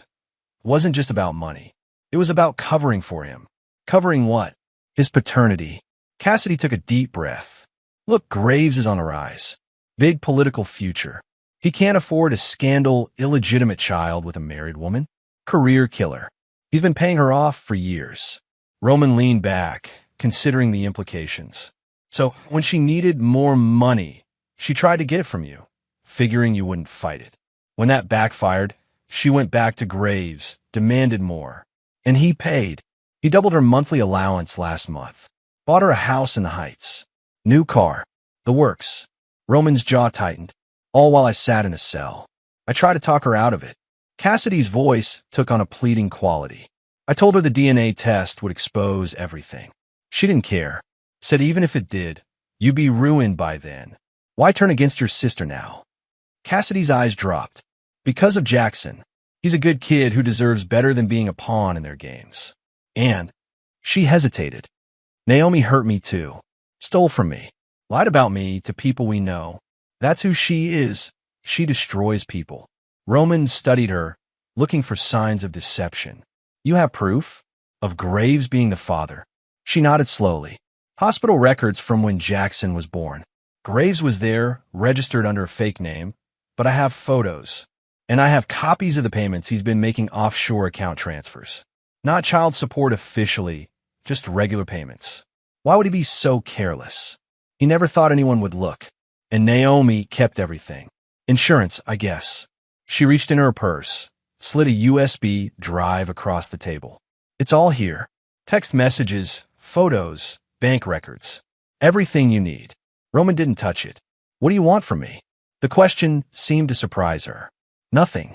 wasn't just about money. It was about covering for him. Covering what? His paternity. Cassidy took a deep breath. Look, Graves is on a rise. Big political future. He can't afford a scandal, illegitimate child with a married woman. Career killer. He's been paying her off for years. Roman leaned back, considering the implications. So, when she needed more money, she tried to get it from you, figuring you wouldn't fight it. When that backfired, she went back to Graves, demanded more. And he paid. He doubled her monthly allowance last month. Bought her a house in the Heights. New car. The works. Roman's jaw tightened, all while I sat in a cell. I tried to talk her out of it. Cassidy's voice took on a pleading quality. I told her the DNA test would expose everything. She didn't care. Said even if it did, you'd be ruined by then. Why turn against your sister now? Cassidy's eyes dropped. Because of Jackson. He's a good kid who deserves better than being a pawn in their games. And she hesitated. Naomi hurt me too. Stole from me. Lied about me to people we know. That's who she is. She destroys people. Roman studied her, looking for signs of deception. You have proof? Of Graves being the father? She nodded slowly. Hospital records from when Jackson was born. Graves was there, registered under a fake name, but I have photos. And I have copies of the payments he's been making offshore account transfers. Not child support officially, just regular payments. Why would he be so careless? He never thought anyone would look. And Naomi kept everything. Insurance, I guess. She reached into her purse, slid a USB drive across the table. It's all here. Text messages, photos, bank records. Everything you need. Roman didn't touch it. What do you want from me? The question seemed to surprise her. Nothing.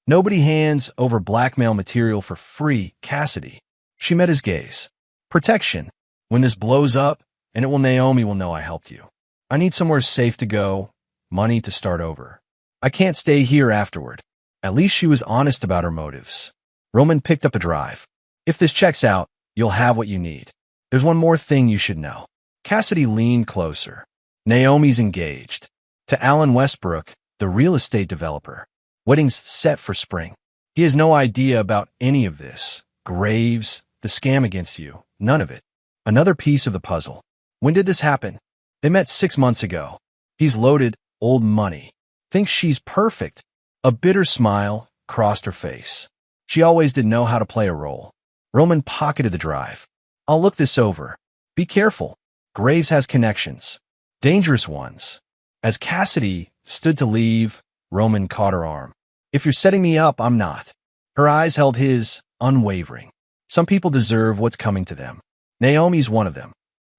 Nobody hands over blackmail material for free, Cassidy. She met his gaze. Protection. When this blows up, and Naomi will know I helped you. I need somewhere safe to go, money to start over. I can't stay here afterward. At least she was honest about her motives. Roman picked up the drive. If this checks out, you'll have what you need. There's one more thing you should know. Cassidy leaned closer. Naomi's engaged. To Alan Westbrook, the real estate developer. Wedding's set for spring. He has no idea about any of this. Graves, the scam against you, none of it. Another piece of the puzzle. When did this happen? They met 6 months ago. He's loaded old money. Thinks she's perfect. A bitter smile crossed her face. She always did know how to play a role. Roman pocketed the drive. I'll look this over. Be careful. Graves has connections. Dangerous ones. As Cassidy stood to leave, Roman caught her arm. If you're setting me up, I'm not. Her eyes held his, unwavering. Some people deserve what's coming to them. Naomi's one of them.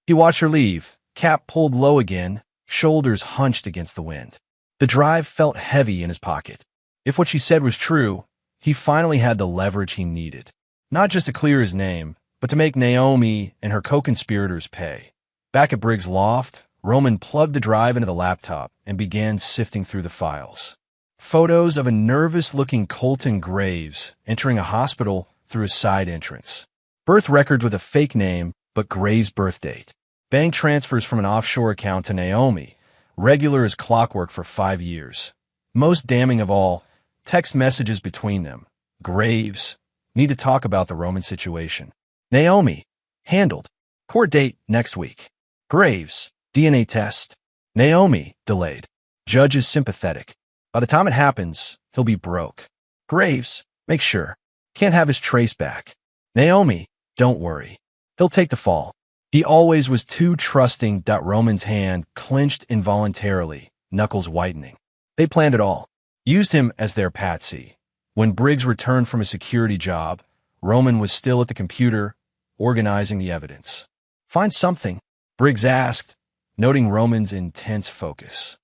He watched her leave, cap pulled low again, shoulders hunched against the wind. The drive felt heavy in his pocket. If what she said was true, he finally had the leverage he needed. Not just to clear his name, but to make Naomi and her co-conspirators pay. Back at Briggs' loft, Roman plugged the drive into the laptop and began sifting through the files. Photos of a nervous-looking Colton Graves entering a hospital through a side entrance. Birth records with a fake name, but Graves' birth date. Bank transfers from an offshore account to Naomi, regular as clockwork for 5 years. Most damning of all, text messages between them. Graves, need to talk about the Roman situation. Naomi, handled. Court date next week. Graves, DNA test. Naomi, delayed. Judge is sympathetic. By the time it happens, he'll be broke. Graves, make sure. Can't have his trace back. Naomi, don't worry. He'll take the fall. He always was too trusting. Roman's hand clenched involuntarily, knuckles whitening. They planned it all. Used him as their patsy. When Briggs returned from a security job, Roman was still at the computer, organizing the evidence. Find something, Briggs asked, noting Roman's intense focus.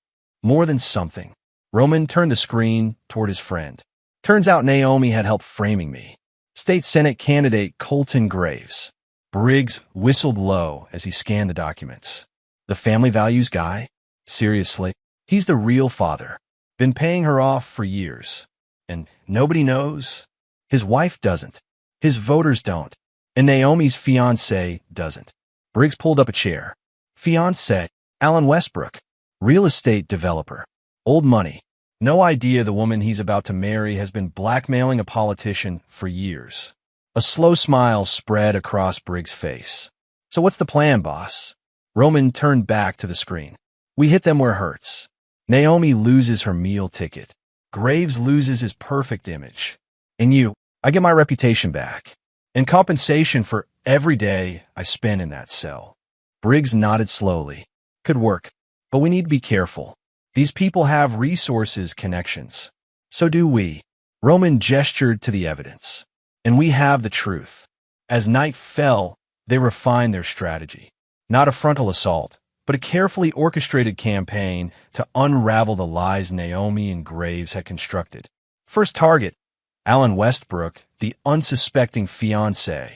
More than something. Roman turned the screen toward his friend. Turns out Naomi had helped framing me. State Senate candidate Colton Graves. Briggs whistled low as he scanned the documents. The family values guy? Seriously? He's the real father. Been paying her off for years. And nobody knows? His wife doesn't. His voters don't. And Naomi's fiancé doesn't. Briggs pulled up a chair. Fiancé, Alan Westbrook. Real estate developer. Old money. No idea the woman he's about to marry has been blackmailing a politician for years. A slow smile spread across Briggs' face. So what's the plan, boss? Roman turned back to the screen. We hit them where it hurts. Naomi loses her meal ticket. Graves loses his perfect image. And I get my reputation back. In compensation for every day I spend in that cell. Briggs nodded slowly. Could work, but we need to be careful. These people have resources, connections. So do we. Roman gestured to the evidence. And we have the truth. As night fell, they refined their strategy. Not a frontal assault, but a carefully orchestrated campaign to unravel the lies Naomi and Graves had constructed. First target, Alan Westbrook, the unsuspecting fiancé.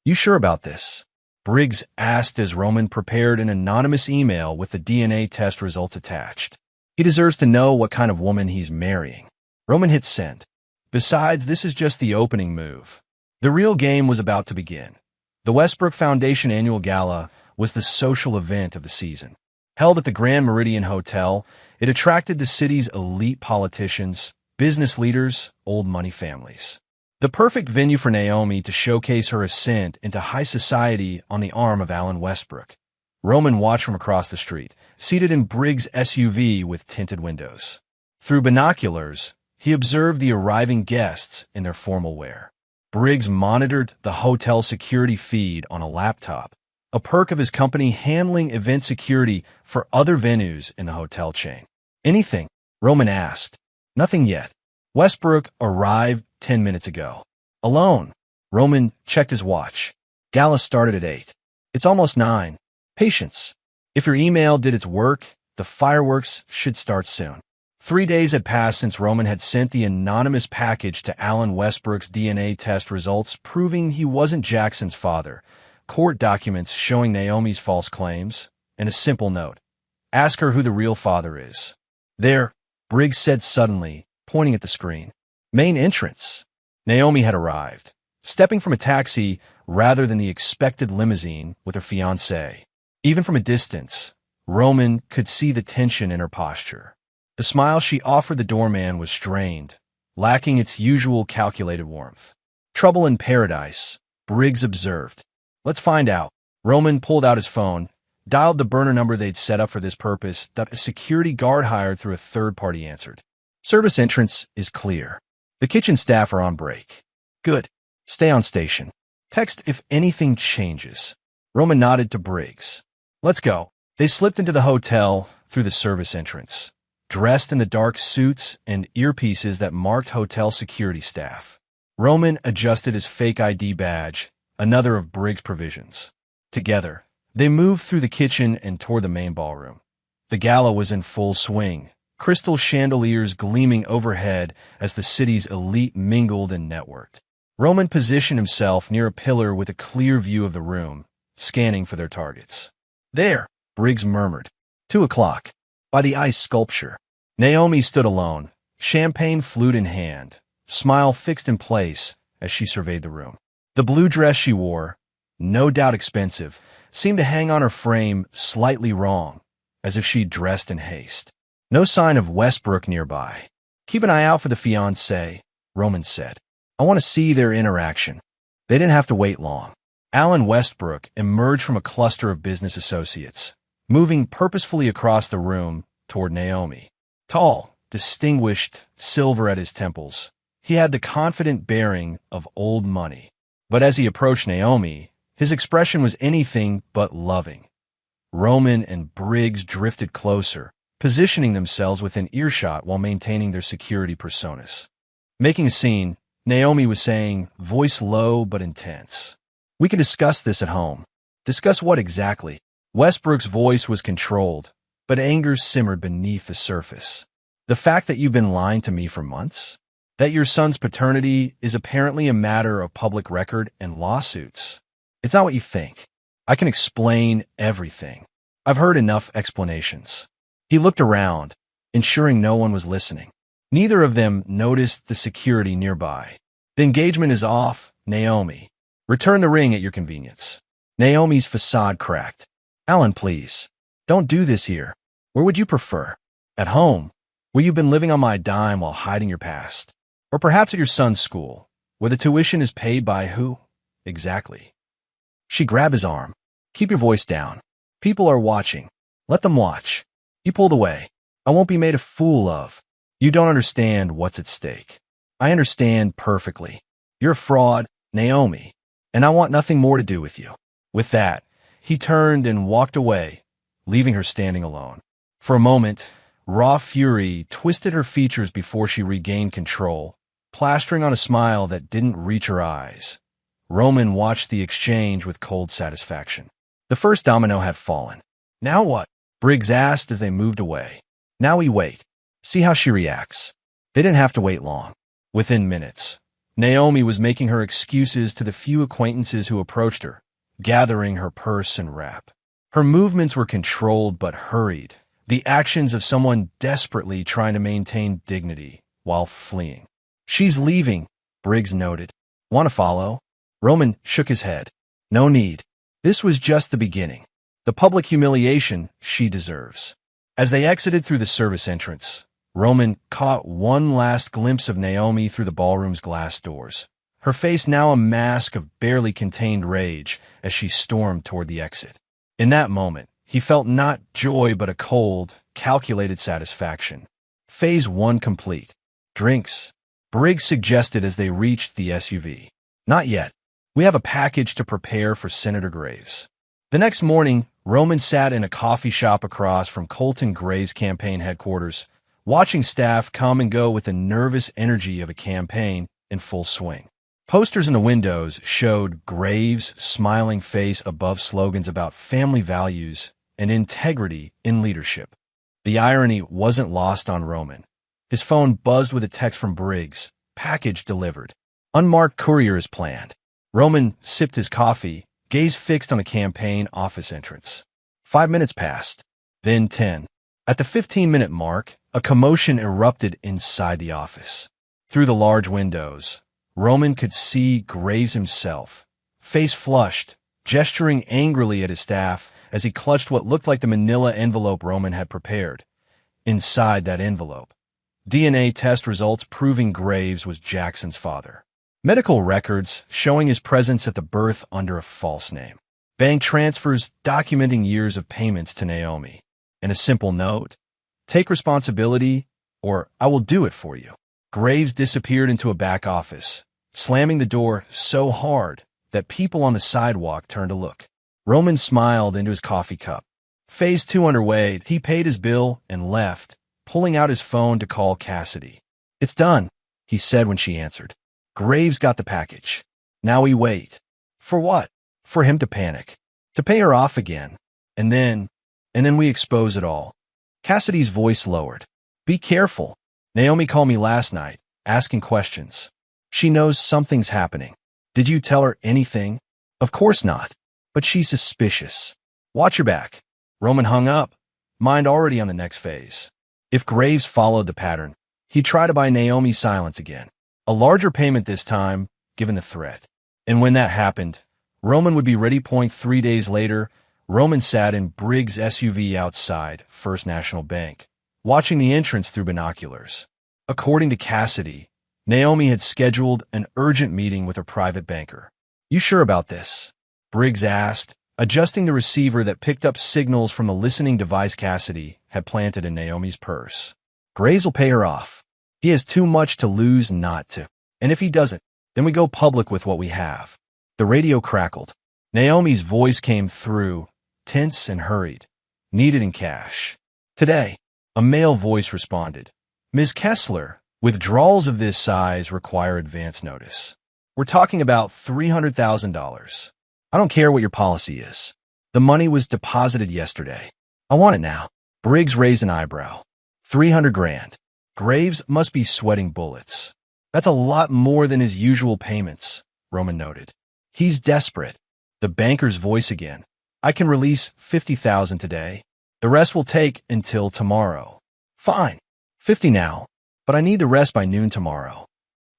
You sure about this? Briggs asked as Roman prepared an anonymous email with the DNA test results attached. He deserves to know what kind of woman he's marrying. Roman hit send. Besides, this is just the opening move. The real game was about to begin. The Westbrook Foundation Annual Gala was the social event of the season. Held at the Grand Meridian Hotel, it attracted the city's elite politicians, business leaders, old money families. The perfect venue for Naomi to showcase her ascent into high society on the arm of Alan Westbrook. Roman watched from across the street, seated in Briggs' SUV with tinted windows. Through binoculars, he observed the arriving guests in their formal wear. Briggs monitored the hotel security feed on a laptop, a perk of his company handling event security for other venues in the hotel chain. Anything? Roman asked. Nothing yet. Westbrook arrived 10 minutes ago. Alone. Roman checked his watch. Gala started at 8. It's almost 9. Patience. If your email did its work, the fireworks should start soon. 3 days had passed since Roman had sent the anonymous package to Alan Westbrook's DNA test results proving he wasn't Jackson's father, court documents showing Naomi's false claims, and a simple note. Ask her who the real father is. There, Briggs said suddenly, pointing at the screen. Main entrance. Naomi had arrived, stepping from a taxi rather than the expected limousine with her fiancé. Even from a distance, Roman could see the tension in her posture. The smile she offered the doorman was strained, lacking its usual calculated warmth. Trouble in paradise, Briggs observed. Let's find out. Roman pulled out his phone, dialed the burner number they'd set up for this purpose that a security guard hired through a third party answered. Service entrance is clear. The kitchen staff are on break. Good. Stay on station. Text if anything changes. Roman nodded to Briggs. Let's go. They slipped into the hotel through the service entrance, dressed in the dark suits and earpieces that marked hotel security staff. Roman adjusted his fake ID badge, another of Briggs' provisions. Together, they moved through the kitchen and toward the main ballroom. The gala was in full swing, crystal chandeliers gleaming overhead as the city's elite mingled and networked. Roman positioned himself near a pillar with a clear view of the room, scanning for their targets. There, Briggs murmured. 2 o'clock. By the ice sculpture. Naomi stood alone, champagne flute in hand, smile fixed in place as she surveyed the room. The blue dress she wore, no doubt expensive, seemed to hang on her frame slightly wrong, as if she'd dressed in haste. No sign of Westbrook nearby. Keep an eye out for the fiancé, Roman said. I want to see their interaction. They didn't have to wait long. Alan Westbrook emerged from a cluster of business associates, moving purposefully across the room toward Naomi. Tall, distinguished, silver at his temples, he had the confident bearing of old money. But as he approached Naomi, his expression was anything but loving. Roman and Briggs drifted closer, positioning themselves within earshot while maintaining their security personas. Making a scene, Naomi was saying, voice low but intense. We can discuss this at home. Discuss what exactly? Westbrook's voice was controlled, but anger simmered beneath the surface. The fact that you've been lying to me for months? That your son's paternity is apparently a matter of public record and lawsuits? It's not what you think. I can explain everything. I've heard enough explanations. He looked around, ensuring no one was listening. Neither of them noticed the security nearby. The engagement is off, Naomi. Return the ring at your convenience. Naomi's facade cracked. Alan, please. Don't do this here. Where would you prefer? At home, where you've been living on my dime while hiding your past. Or perhaps at your son's school, where the tuition is paid by who? Exactly. She grabbed his arm. Keep your voice down. People are watching. Let them watch. He pulled away. I won't be made a fool of. You don't understand what's at stake. I understand perfectly. You're a fraud, Naomi, and I want nothing more to do with you. With that, he turned and walked away, leaving her standing alone. For a moment, raw fury twisted her features before she regained control, plastering on a smile that didn't reach her eyes. Roman watched the exchange with cold satisfaction. The first domino had fallen. Now what? Briggs asked as they moved away. Now we wait. See how she reacts. They didn't have to wait long. Within minutes, Naomi was making her excuses to the few acquaintances who approached her, gathering her purse and wrap. Her movements were controlled but hurried, the actions of someone desperately trying to maintain dignity while fleeing. She's leaving, Briggs noted. Want to follow? Roman shook his head. No need. This was just the beginning. The public humiliation she deserves. As they exited through the service entrance, Roman caught one last glimpse of Naomi through the ballroom's glass doors, her face now a mask of barely contained rage as she stormed toward the exit. In that moment, he felt not joy but a cold, calculated satisfaction. Phase 1 complete. Drinks, Briggs suggested as they reached the SUV. Not yet. We have a package to prepare for Senator Graves. The next morning, Roman sat in a coffee shop across from Colton Gray's campaign headquarters, watching staff come and go with the nervous energy of a campaign in full swing. Posters in the windows showed Graves' smiling face above slogans about family values and integrity in leadership. The irony wasn't lost on Roman. His phone buzzed with a text from Briggs. Package delivered. Unmarked courier as planned. Roman sipped his coffee, gaze fixed on the campaign office entrance. 5 minutes passed, then 10. At the 15-minute mark, a commotion erupted inside the office. Through the large windows, Roman could see Graves himself, face flushed, gesturing angrily at his staff as he clutched what looked like the manila envelope Roman had prepared. Inside that envelope, DNA test results proving Graves was Jackson's father. Medical records showing his presence at the birth under a false name. Bank transfers documenting years of payments to Naomi. And a simple note, take responsibility or I will do it for you. Graves disappeared into a back office, slamming the door so hard that people on the sidewalk turned to look. Roman smiled into his coffee cup. Phase 2 underway, he paid his bill and left, pulling out his phone to call Cassidy. It's done, he said when she answered. Graves got the package. Now we wait. For what? For him to panic. To pay her off again. And then we expose it all. Cassidy's voice lowered. Be careful. Naomi called me last night, asking questions. She knows something's happening. Did you tell her anything? Of course not. But she's suspicious. Watch your back. Roman hung up, mind already on the next phase. If Graves followed the pattern, he'd try to buy Naomi's silence again. A larger payment this time, given the threat. And when that happened, Roman would be ready. 3 days later, Roman sat in Briggs' SUV outside First National Bank, watching the entrance through binoculars. According to Cassidy, Naomi had scheduled an urgent meeting with her private banker. You sure about this? Briggs asked, adjusting the receiver that picked up signals from the listening device Cassidy had planted in Naomi's purse. Graves will pay her off. He has too much to lose not to. And if he doesn't, then we go public with what we have. The radio crackled. Naomi's voice came through, tense and hurried. Needed in cash. Today, a male voice responded. Ms. Kessler, withdrawals of this size require advance notice. We're talking about $300,000. I don't care what your policy is. The money was deposited yesterday. I want it now. Briggs raised an eyebrow. 300 grand. Graves must be sweating bullets. That's a lot more than his usual payments, Roman noted. He's desperate. The banker's voice again. I can release $50,000 today. The rest will take until tomorrow. Fine. 50 now, but I need the rest by noon tomorrow.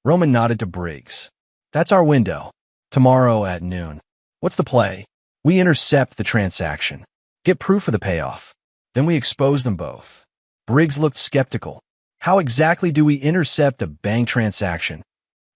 Roman nodded to Briggs. That's our window. Tomorrow at noon. What's the play? We intercept the transaction. Get proof of the payoff. Then we expose them both. Briggs looked skeptical. How exactly do we intercept a bank transaction?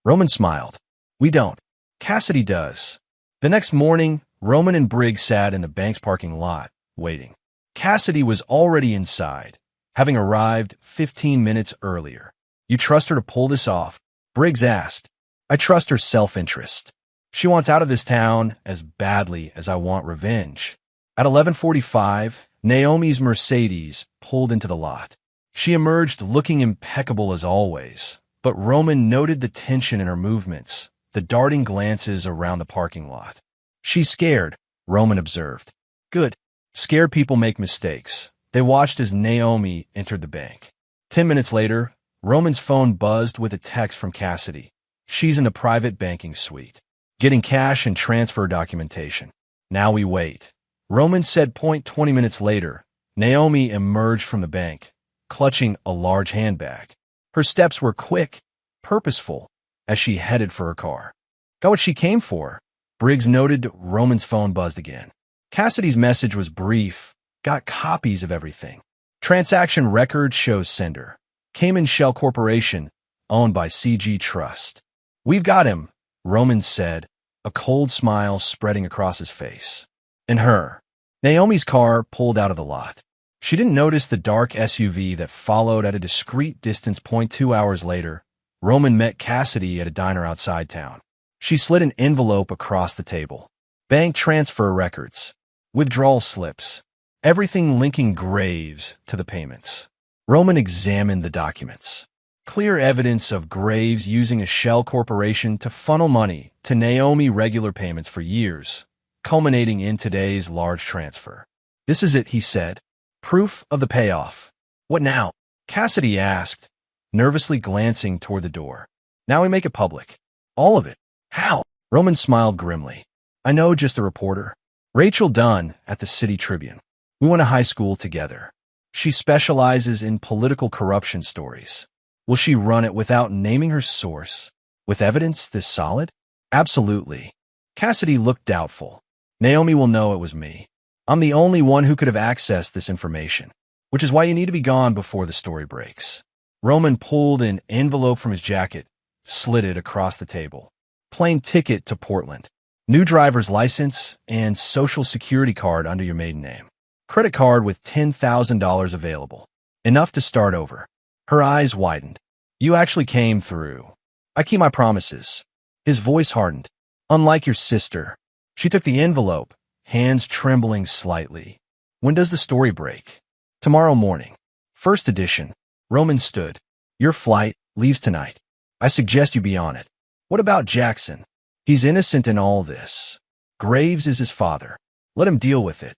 Roman smiled. We don't. Cassidy does. The next morning, Roman and Briggs sat in the bank's parking lot, waiting. Cassidy was already inside, having arrived 15 minutes earlier. You trust her to pull this off? Briggs asked. I trust her self-interest. She wants out of this town as badly as I want revenge. At 11:45, Naomi's Mercedes pulled into the lot. She emerged looking impeccable as always, but Roman noted the tension in her movements, the darting glances around the parking lot. She's scared, Roman observed. Good. Scared people make mistakes. They watched as Naomi entered the bank. 10 minutes later, Roman's phone buzzed with a text from Cassidy. She's in the private banking suite, getting cash and transfer documentation. Now we wait. Roman said. 20 minutes later, Naomi emerged from the bank, clutching a large handbag. Her steps were quick, purposeful, as she headed for her car. Got what she came for, Briggs noted. Roman's phone buzzed again. Cassidy's message was brief. Got copies of everything. Transaction record shows sender. Cayman Shell Corporation, owned by CG Trust. We've got him, Roman said, a cold smile spreading across his face. And her. Naomi's car pulled out of the lot. She didn't notice the dark SUV that followed at a discreet distance. 2 hours later, Roman met Cassidy at a diner outside town. She slid an envelope across the table. Bank transfer records. Withdrawal slips. Everything linking Graves to the payments. Roman examined the documents. Clear evidence of Graves using a shell corporation to funnel money to Naomi regular payments for years, culminating in today's large transfer. This is it, he said. Proof of the payoff. What now? Cassidy asked, nervously glancing toward the door. Now we make it public. All of it. How? Roman smiled grimly. I know just a reporter. Rachel Dunn at the City Tribune. We went to high school together. She specializes in political corruption stories. Will she run it without naming her source? With evidence this solid? Absolutely. Cassidy looked doubtful. Naomi will know it was me. I'm the only one who could have accessed this information, which is why you need to be gone before the story breaks. Roman pulled an envelope from his jacket, slid it across the table. Plane ticket to Portland. New driver's license and social security card under your maiden name. Credit card with $10,000 available. Enough to start over. Her eyes widened. You actually came through. I keep my promises. His voice hardened. Unlike your sister. She took the envelope, hands trembling slightly. When does the story break? Tomorrow morning. First edition. Roman stood. Your flight leaves tonight. I suggest you be on it. What about Jackson? He's innocent in all this. Graves is his father. Let him deal with it.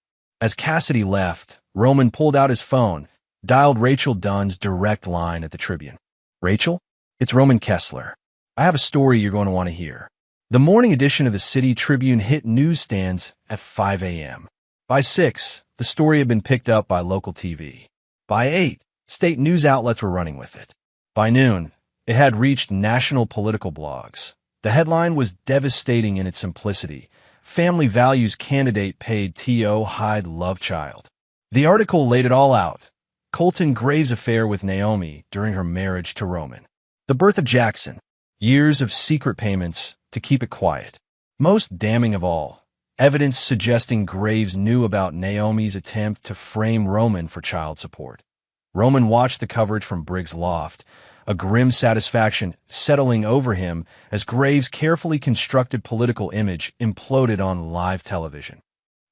As Cassidy left, Roman pulled out his phone, dialed Rachel Dunn's direct line at the Tribune. Rachel? It's Roman Kessler. I have a story you're going to want to hear. The morning edition of the City Tribune hit newsstands at 5 a.m. By 6, the story had been picked up by local TV. By 8, state news outlets were running with it. By noon, it had reached national political blogs. The headline was devastating in its simplicity. Family Values Candidate Paid T.O. Hide Love Child. The article laid it all out. Colton Graves' affair with Naomi during her marriage to Roman. The birth of Jackson. Years of secret payments to keep it quiet. Most damning of all, evidence suggesting Graves knew about Naomi's attempt to frame Roman for child support. Roman watched the coverage from Briggs' loft, a grim satisfaction settling over him as Graves' carefully constructed political image imploded on live television.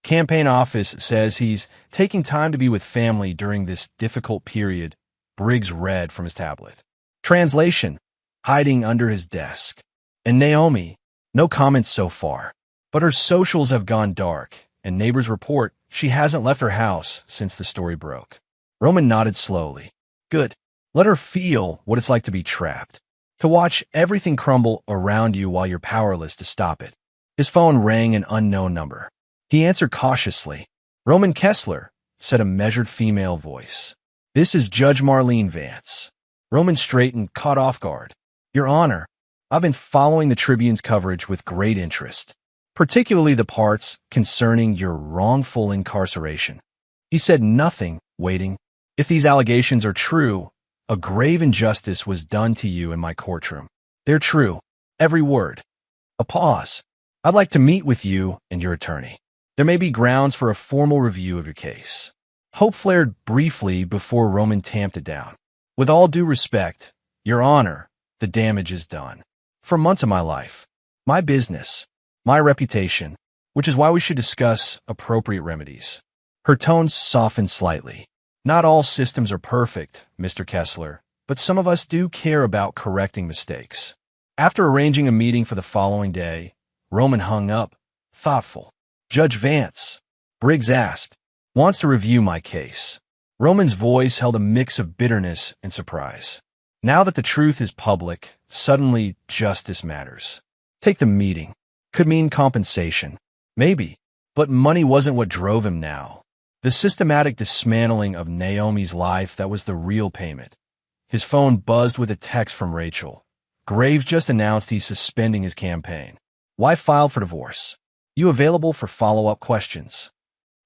Campaign office says he's taking time to be with family during this difficult period, Briggs read from his tablet. Translation, hiding under his desk. And Naomi, no comments so far. But her socials have gone dark, and neighbors report she hasn't left her house since the story broke. Roman nodded slowly. Good. Let her feel what it's like to be trapped. To watch everything crumble around you while you're powerless to stop it. His phone rang an unknown number. He answered cautiously. Roman Kessler, said a measured female voice. This is Judge Marlene Vance. Roman straightened, caught off guard. Your Honor, I've been following the Tribune's coverage with great interest, particularly the parts concerning your wrongful incarceration. He said nothing, waiting. If these allegations are true, a grave injustice was done to you in my courtroom. They're true, every word. A pause. I'd like to meet with you and your attorney. There may be grounds for a formal review of your case. Hope flared briefly before Roman tamped it down. With all due respect, Your Honor, the damage is done. For months of my life, my business, my reputation, which is why we should discuss appropriate remedies. Her tone softened slightly. Not all systems are perfect, Mr. Kessler, but some of us do care about correcting mistakes. After arranging a meeting for the following day, Roman hung up, thoughtful. Judge Vance, Briggs asked, wants to review my case. Roman's voice held a mix of bitterness and surprise. Now that the truth is public, suddenly justice matters. Take the meeting. Could mean compensation. Maybe. But money wasn't what drove him now. The systematic dismantling of Naomi's life, that was the real payment. His phone buzzed with a text from Rachel. Graves just announced he's suspending his campaign. Why file for divorce? You available for follow-up questions?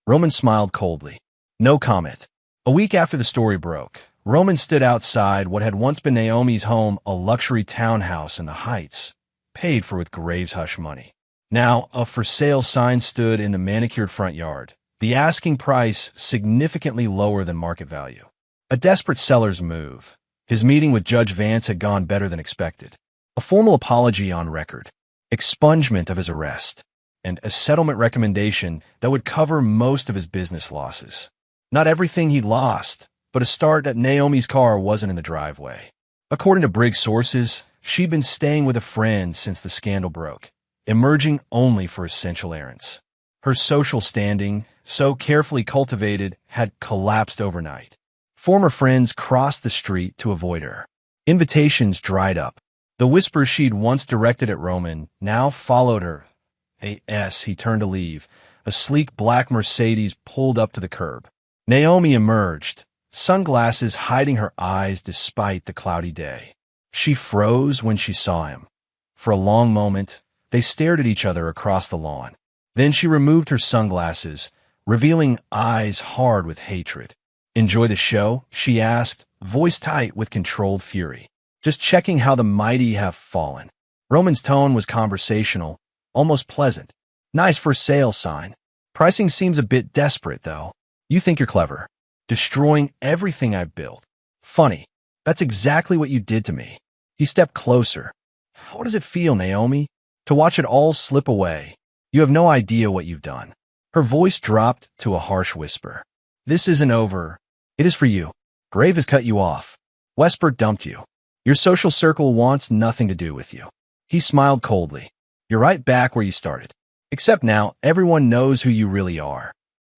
Roman smiled coldly. No comment. A week after the story broke, Roman stood outside what had once been Naomi's home, a luxury townhouse in the Heights, paid for with Graves' hush money. Now, a for sale sign stood in the manicured front yard, the asking price significantly lower than market value. A desperate seller's move. His meeting with Judge Vance had gone better than expected. A formal apology on record, expungement of his arrest, and a settlement recommendation that would cover most of his business losses. Not everything he'd lost, but a start at Naomi's car wasn't in the driveway. According to Briggs sources, she'd been staying with a friend since the scandal broke, emerging only for essential errands. Her social standing, so carefully cultivated, had collapsed overnight. Former friends crossed the street to avoid her. Invitations dried up. The whispers she'd once directed at Roman now followed her. As he turned to leave, a sleek black Mercedes pulled up to the curb. Naomi emerged, sunglasses hiding her eyes despite the cloudy day. She froze when she saw him. For a long moment, they stared at each other across the lawn. Then she removed her sunglasses, revealing eyes hard with hatred. "Enjoy the show?" she asked, voice tight with controlled fury. "Just checking how the mighty have fallen." Roman's tone was conversational, almost pleasant. "Nice for sale sign. Pricing seems a bit desperate, though. You think you're clever. Destroying everything I've built. Funny. That's exactly what you did to me." He stepped closer. "How does it feel, Naomi? To watch it all slip away? You have no idea what you've done." Her voice dropped to a harsh whisper. "This isn't over. It is for you. Grave has cut you off. Wesper dumped you. Your social circle wants nothing to do with you." He smiled coldly. "You're right back where you started. Except now, everyone knows who you really are."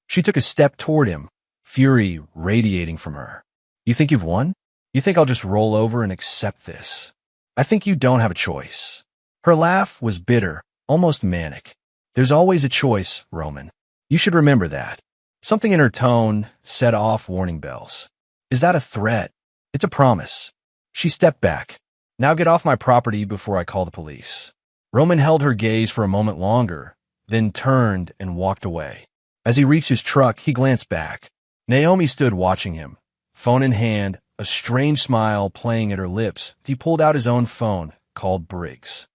She took a step toward him, fury radiating from her. "You think you've won? You think I'll just roll over and accept this? I think you don't have a choice." Her laugh was bitter, almost manic. "There's always a choice, Roman. You should remember that." Something in her tone set off warning bells. "Is that a threat?" "It's a promise." She stepped back. "Now get off my property before I call the police." Roman held her gaze for a moment longer, then turned and walked away. As he reached his truck, he glanced back. Naomi stood watching him, phone in hand, a strange smile playing at her lips. He pulled out his own phone, called Briggs.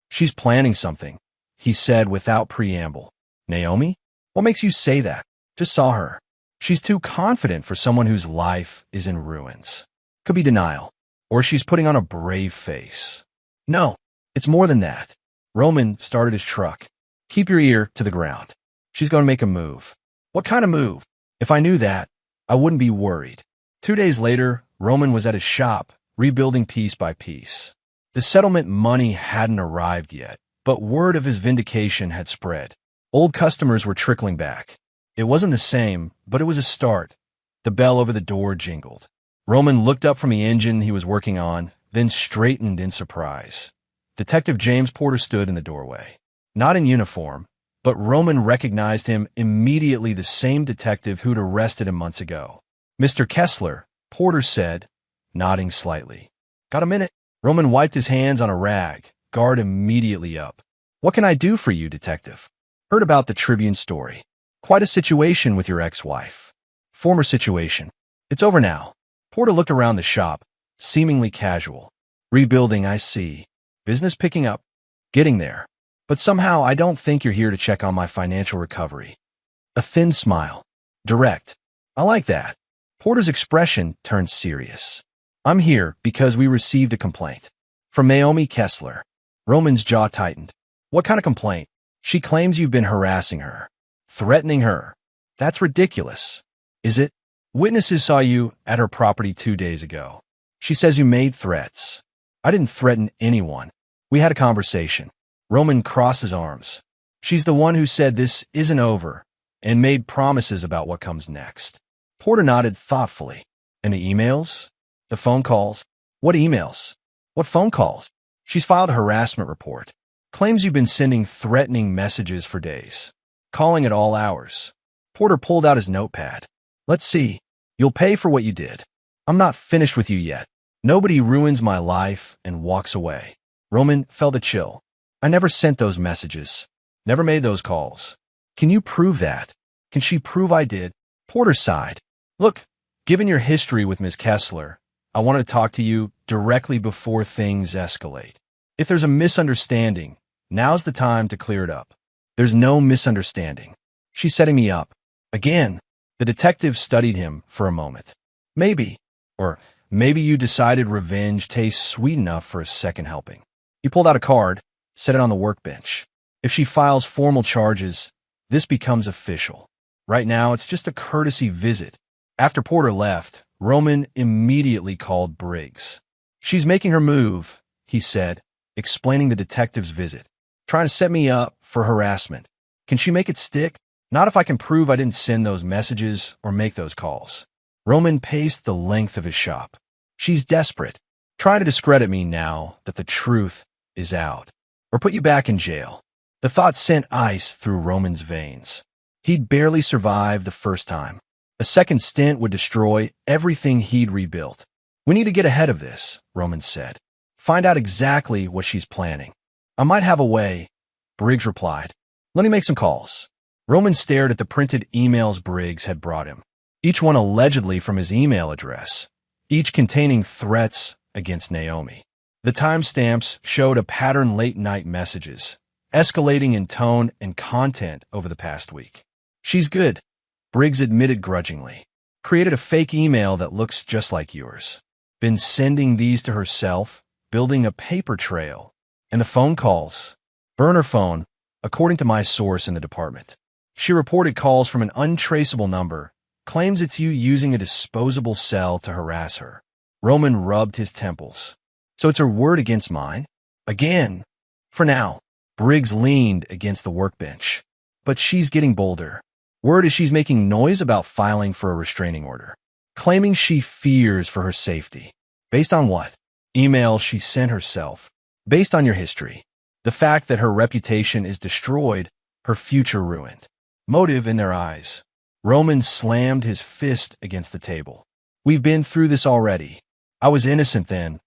"She's planning something," he said without preamble. "Naomi? What makes you say that? Just saw her. She's too confident for someone whose life is in ruins. Could be denial, or she's putting on a brave face." "No, it's more than that." Roman started his truck. "Keep your ear to the ground. She's going to make a move." "What kind of move? If I knew that, I wouldn't be worried." 2 days later, Roman was at his shop, rebuilding piece by piece. The settlement money hadn't arrived yet, but word of his vindication had spread. Old customers were trickling back. It wasn't the same, but it was a start. The bell over the door jingled. Roman looked up from the engine he was working on, then straightened in surprise. Detective James Porter stood in the doorway. Not in uniform, but Roman recognized him immediately, the same detective who'd arrested him months ago. "Mr. Kessler," Porter said, nodding slightly. "Got a minute?" Roman wiped his hands on a rag, guard immediately up. "What can I do for you, detective?" "Heard about the Tribune story. Quite a situation with your ex-wife." "Former situation. It's over now." Porter looked around the shop, seemingly casual. "Rebuilding, I see. Business picking up. Getting there. But somehow I don't think you're here to check on my financial recovery." A thin smile. Direct. "I like that." Porter's expression turned serious. "I'm here because we received a complaint. From Naomi Kessler." Roman's jaw tightened. "What kind of complaint?" "She claims you've been harassing her. Threatening her." "That's ridiculous." "Is it?" "Witnesses saw you at her property 2 days ago. She says you made threats." "I didn't threaten anyone. We had a conversation." Roman crossed his arms. "She's the one who said this isn't over and made promises about what comes next." Porter nodded thoughtfully. "And the emails? The phone calls?" "What emails? What phone calls?" "She's filed a harassment report. Claims you've been sending threatening messages for days. Calling at all hours." Porter pulled out his notepad. "Let's see. You'll pay for what you did. I'm not finished with you yet. Nobody ruins my life and walks away." Roman felt a chill. "I never sent those messages. Never made those calls." "Can you prove that?" "Can she prove I did?" Porter sighed. "Look, given your history with Ms. Kessler, I want to talk to you directly before things escalate. If there's a misunderstanding, now's the time to clear it up." "There's no misunderstanding. She's setting me up." Again, the detective studied him for a moment. "Maybe. Or maybe you decided revenge tastes sweet enough for a second helping." He pulled out a card, set it on the workbench. "If she files formal charges, this becomes official. Right now, it's just a courtesy visit." After Porter left, Roman immediately called Briggs. "She's making her move," he said, explaining the detective's visit. "Trying to set me up for harassment. Can she make it stick? Not if I can prove I didn't send those messages or make those calls." Roman paced the length of his shop. "She's desperate. Trying to discredit me now that the truth is out. Or put you back in jail." The thought sent ice through Roman's veins. He'd barely survived the first time. A second stint would destroy everything he'd rebuilt. "We need to get ahead of this," Roman said. "Find out exactly what she's planning." "I might have a way," Briggs replied. "Let me make some calls." Roman stared at the printed emails Briggs had brought him, each one allegedly from his email address, each containing threats against Naomi. The timestamps showed a pattern late-night messages, escalating in tone and content over the past week. "She's good," Briggs admitted grudgingly. "Created a fake email that looks just like yours. Been sending these to herself, building a paper trail. And the phone calls. Burner phone, according to my source in the department. She reported calls from an untraceable number, claims it's you using a disposable cell to harass her." Roman rubbed his temples. "So it's her word against mine? Again?" "For now." Briggs leaned against the workbench. "But she's getting bolder. Word is she's making noise about filing for a restraining order, claiming she fears for her safety." "Based on what?" "Emails she sent herself. Based on your history. The fact that her reputation is destroyed, her future ruined. Motive in their eyes." Roman slammed his fist against the table. "We've been through this already. I was innocent then.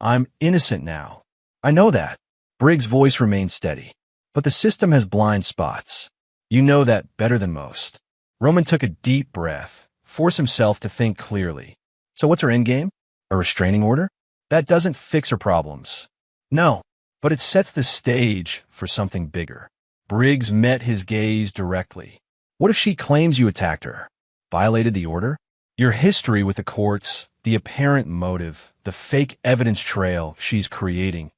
I'm innocent now. I know that." Briggs' voice remained steady. "But the system has blind spots. You know that better than most." Roman took a deep breath, forced himself to think clearly. "So what's her endgame? A restraining order? That doesn't fix her problems." "No, but it sets the stage for something bigger." Briggs met his gaze directly. "What if she claims you attacked her? Violated the order? Your history with the courts, the apparent motive, the fake evidence trail she's creating,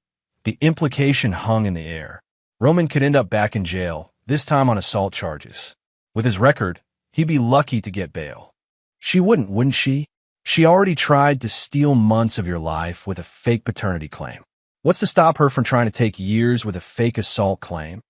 the implication hung in the air. Roman could end up back in jail, this time on assault charges. With his record, he'd be lucky to get bail. She wouldn't she? She already tried to steal months of your life with a fake paternity claim. What's to stop her from trying to take years with a fake assault claim?"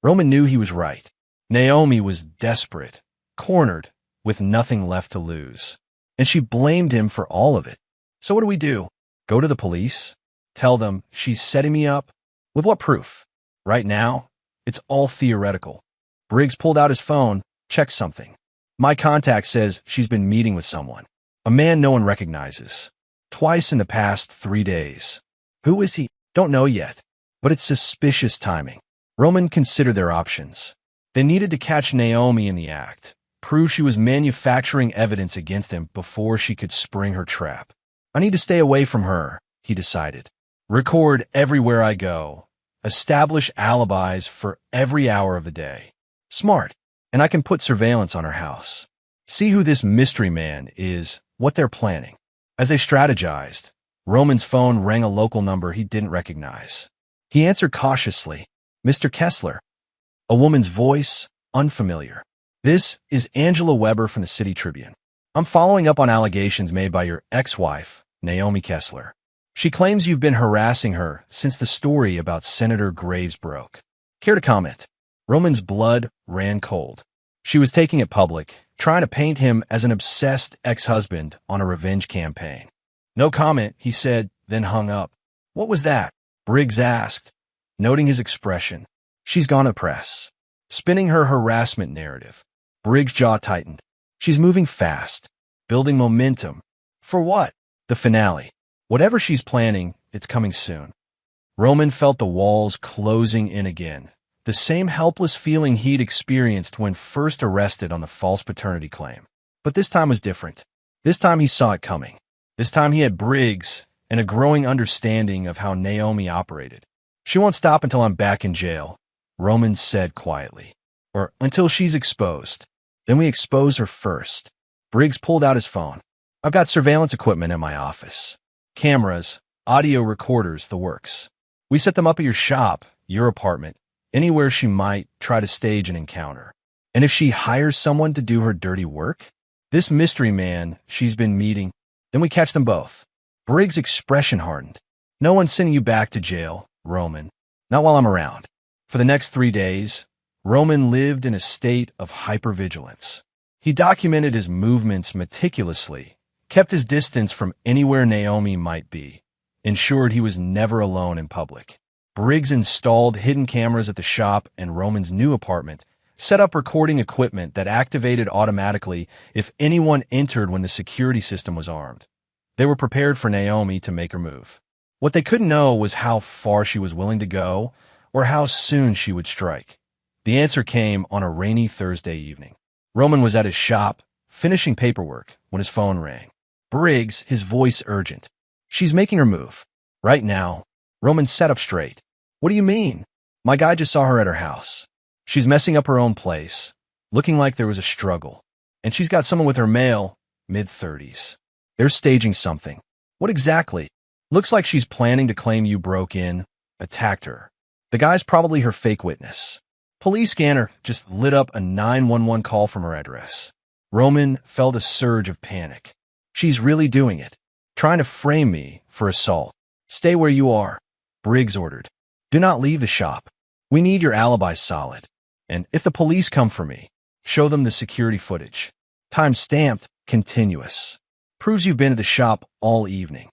Roman knew he was right. Naomi was desperate, cornered, with nothing left to lose. And she blamed him for all of it. "So what do we do? Go to the police? Tell them she's setting me up? With what proof? Right now, it's all theoretical." Briggs pulled out his phone, checked something. "My contact says she's been meeting with someone. A man no one recognizes. Twice in the past 3 days. Who is he? Don't know yet. But it's suspicious timing." Roman considered their options. They needed to catch Naomi in the act, prove she was manufacturing evidence against him before she could spring her trap. "I need to stay away from her," he decided. "Record everywhere I go. Establish alibis for every hour of the day. Smart. And I can put surveillance on her house. See who this mystery man is, what they're planning." As they strategized, Roman's phone rang a local number he didn't recognize. He answered cautiously. "Mr. Kessler." A woman's voice, unfamiliar. "This is Angela Weber from the City Tribune. I'm following up on allegations made by your ex-wife, Naomi Kessler. She claims you've been harassing her since the story about Senator Graves broke. Care to comment?" Roman's blood ran cold. She was taking it public, trying to paint him as an obsessed ex-husband on a revenge campaign. "No comment," he said, then hung up. "What was that?" Briggs asked, noting his expression. "She's gone to press. Spinning her harassment narrative." Briggs' jaw tightened. "She's moving fast, building momentum. For what?" "The finale. Whatever she's planning, it's coming soon." Roman felt the walls closing in again, the same helpless feeling he'd experienced when first arrested on the false paternity claim. But this time was different. This time he saw it coming. This time he had Briggs and a growing understanding of how Naomi operated. "She won't stop until I'm back in jail," Roman said quietly. "Or until she's exposed. Then we expose her first." Briggs pulled out his phone. "I've got surveillance equipment in my office. Cameras, audio recorders, the works. We set them up at your shop, your apartment, anywhere she might try to stage an encounter. And if she hires someone to do her dirty work, This mystery man she's been meeting. Then we catch them both. Briggs' expression hardened. No one's sending you back to jail, Roman. Not while I'm around. For the next 3 days, Roman lived in a state of hypervigilance. He documented his movements meticulously, kept his distance from anywhere Naomi might be, ensured he was never alone in public. Briggs installed hidden cameras at the shop and Roman's new apartment, set up recording equipment that activated automatically if anyone entered when the security system was armed. They were prepared for Naomi to make her move. What they couldn't know was how far she was willing to go or how soon she would strike. The answer came on a rainy Thursday evening. Roman was at his shop, finishing paperwork, when his phone rang. Briggs, his voice urgent. She's making her move. Right now. Roman sat up straight. What do you mean? My guy just saw her at her house. She's messing up her own place, looking like there was a struggle. And she's got someone with her mail, mid-30s. They're staging something. What exactly? Looks like she's planning to claim you broke in, attacked her. The guy's probably her fake witness. Police scanner just lit up a 911 call from her address. Roman felt a surge of panic. She's really doing it. Trying to frame me for assault. Stay where you are, Briggs ordered. Do not leave the shop. We need your alibi solid. And if the police come for me, show them the security footage. Time stamped, continuous. Proves you've been at the shop all evening.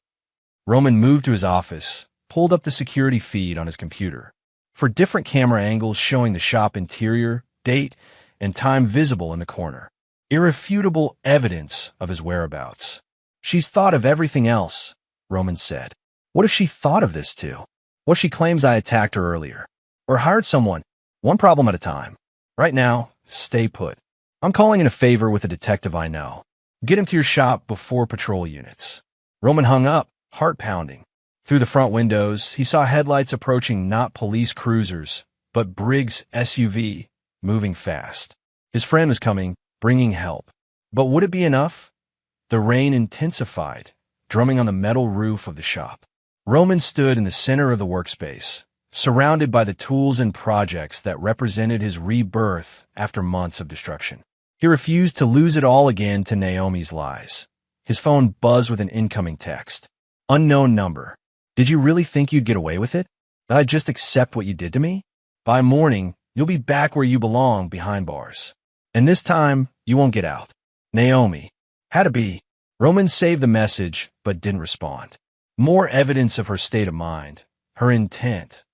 Roman moved to his office, pulled up the security feed on his computer. For different camera angles showing the shop interior, date, and time visible in the corner. Irrefutable evidence of his whereabouts. She's thought of everything else, Roman said. What if she thought of this too? What if she claims I attacked her earlier? Or hired someone? One problem at a time. Right now, stay put. I'm calling in a favor with a detective I know. Get him to your shop before patrol units. Roman hung up, heart pounding. Through the front windows, he saw headlights approaching not police cruisers, but Briggs' SUV, moving fast. His friend was coming, bringing help. But would it be enough? The rain intensified, drumming on the metal roof of the shop. Roman stood in the center of the workspace, surrounded by the tools and projects that represented his rebirth after months of destruction. He refused to lose it all again to Naomi's lies. His phone buzzed with an incoming text. Unknown number. Did you really think you'd get away with it? That I'd just accept what you did to me? By morning, you'll be back where you belong, behind bars. And this time, you won't get out. Naomi. Had to be. Roman saved the message, but didn't respond. More evidence of her state of mind. Her intent.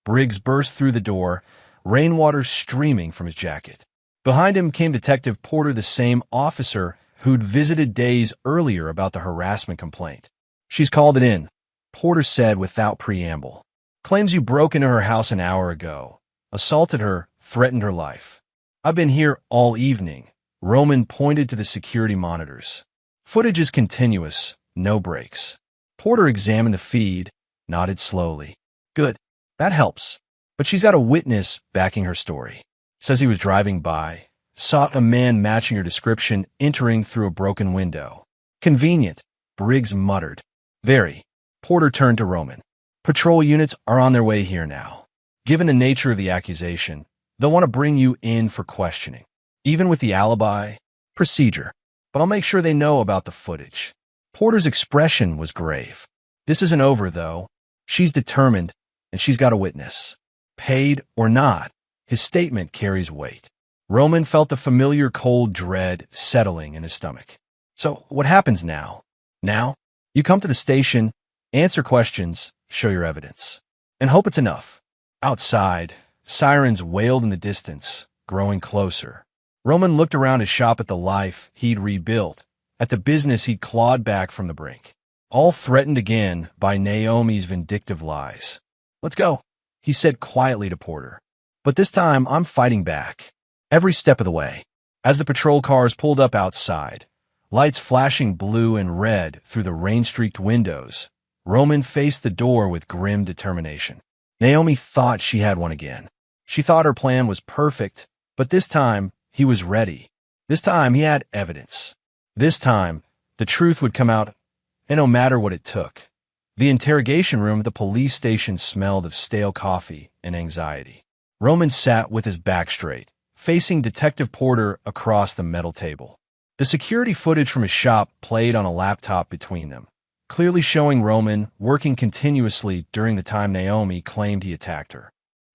Briggs burst through the door, rainwater streaming from his jacket. Behind him came Detective Porter, the same officer who'd visited days earlier about the harassment complaint. She's called it in, Porter said without preamble. Claims you broke into her house an hour ago, assaulted her, threatened her life. I've been here all evening. Roman pointed to the security monitors. Footage is continuous, no breaks. Porter examined the feed, nodded slowly. Good. That helps. But she's got a witness backing her story. Says he was driving by, saw a man matching her description entering through a broken window. Convenient, Briggs muttered. Very. Porter turned to Roman. Patrol units are on their way here now. Given the nature of the accusation, they'll want to bring you in for questioning. Even with the alibi, procedure. But I'll make sure they know about the footage. Porter's expression was grave. This isn't over, though. She's determined, and she's got a witness. Paid or not, his statement carries weight. Roman felt the familiar cold dread settling in his stomach. So what happens now? Now, you come to the station, answer questions, show your evidence, and hope it's enough. Outside, sirens wailed in the distance, growing closer. Roman looked around his shop at the life he'd rebuilt, at the business he'd clawed back from the brink, all threatened again by Naomi's vindictive lies. Let's go, he said quietly to Porter. But this time, I'm fighting back. Every step of the way. As the patrol cars pulled up outside, lights flashing blue and red through the rain-streaked windows, Roman faced the door with grim determination. Naomi thought she had one again. She thought her plan was perfect, but this time, he was ready. This time, he had evidence. This time, the truth would come out, and no matter what it took. The interrogation room at the police station smelled of stale coffee and anxiety. Roman sat with his back straight, facing Detective Porter across the metal table. The security footage from his shop played on a laptop between them, clearly showing Roman working continuously during the time Naomi claimed he attacked her.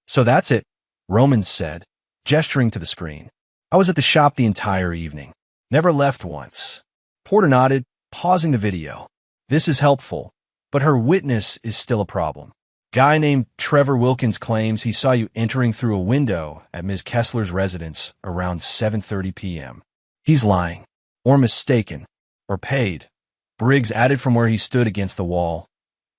"So that's it," Roman said, gesturing to the screen. "I was at the shop the entire evening. Never left once." Porter nodded, pausing the video. "This is helpful, but her witness is still a problem. Guy named Trevor Wilkins claims he saw you entering through a window at Ms. Kessler's residence around 7:30 p.m. He's lying, or mistaken, or paid," Briggs added from where he stood against the wall.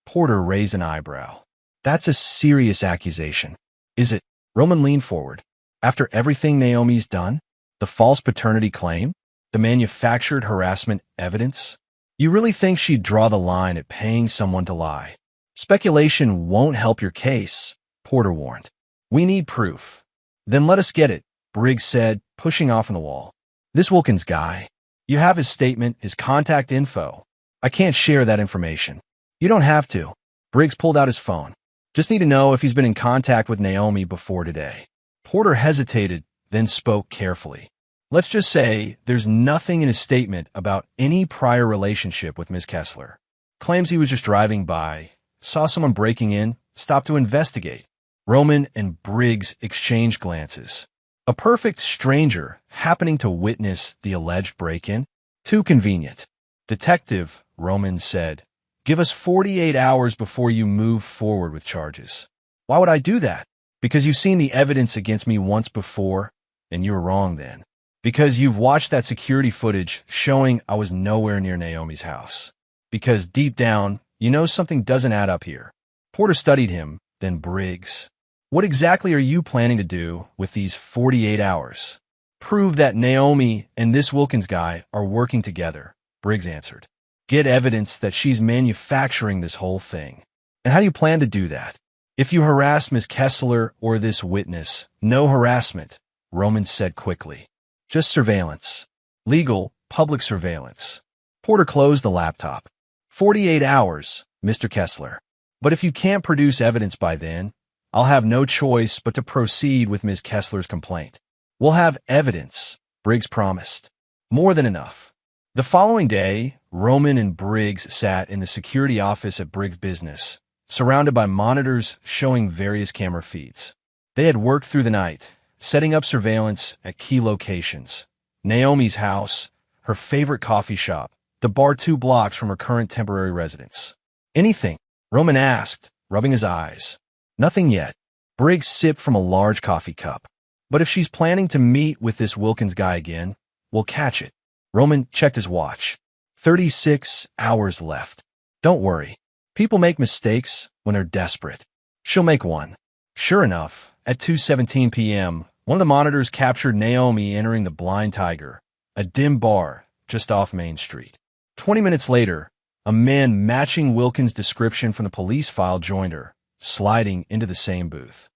Porter raised an eyebrow. "That's a serious accusation, is it?" Roman leaned forward. "After everything Naomi's done? The false paternity claim? The manufactured harassment evidence? You really think she'd draw the line at paying someone to lie?" "Speculation won't help your case," Porter warned. "We need proof." "Then let us get it," Briggs said, pushing off on the wall. "This Wilkins guy. You have his statement, his contact info. I can't share that information." "You don't have to." Briggs pulled out his phone. "Just need to know if he's been in contact with Naomi before today." Porter hesitated, then spoke carefully. "Let's just say there's nothing in his statement about any prior relationship with Ms. Kessler. Claims he was just driving by, saw someone breaking in, stopped to investigate." Roman and Briggs exchanged glances. A perfect stranger happening to witness the alleged break-in? Too convenient. "Detective," Roman said, "give us 48 hours before you move forward with charges." "Why would I do that?" "Because you've seen the evidence against me once before, and you were wrong then. Because you've watched that security footage showing I was nowhere near Naomi's house. Because deep down, you know something doesn't add up here." Porter studied him, then Briggs. "What exactly are you planning to do with these 48 hours?" "Prove that Naomi and this Wilkins guy are working together," Briggs answered. "Get evidence that she's manufacturing this whole thing." "And how do you plan to do that?" "If you harass Ms. Kessler or this witness, no harassment," Roman said quickly. "Just surveillance. Legal, public surveillance." Porter closed the laptop. 48 hours, Mr. Kessler. "But if you can't produce evidence by then, I'll have no choice but to proceed with Ms. Kessler's complaint." "We'll have evidence," Briggs promised. "More than enough." The following day, Roman and Briggs sat in the security office at Briggs' business, surrounded by monitors showing various camera feeds. They had worked through the night, setting up surveillance at key locations: Naomi's house, her favorite coffee shop, the bar 2 blocks from her current temporary residence. "Anything?" Roman asked, rubbing his eyes. "Nothing yet." Briggs sipped from a large coffee cup. "But if she's planning to meet with this Wilkins guy again, we'll catch it." Roman checked his watch. 36 hours left. "Don't worry. People make mistakes when they're desperate. She'll make one." Sure enough, at 2:17 p.m., one of the monitors captured Naomi entering the Blind Tiger, a dim bar just off Main Street. 20 minutes later, a man matching Wilkins' description from the police file joined her, sliding into the same booth.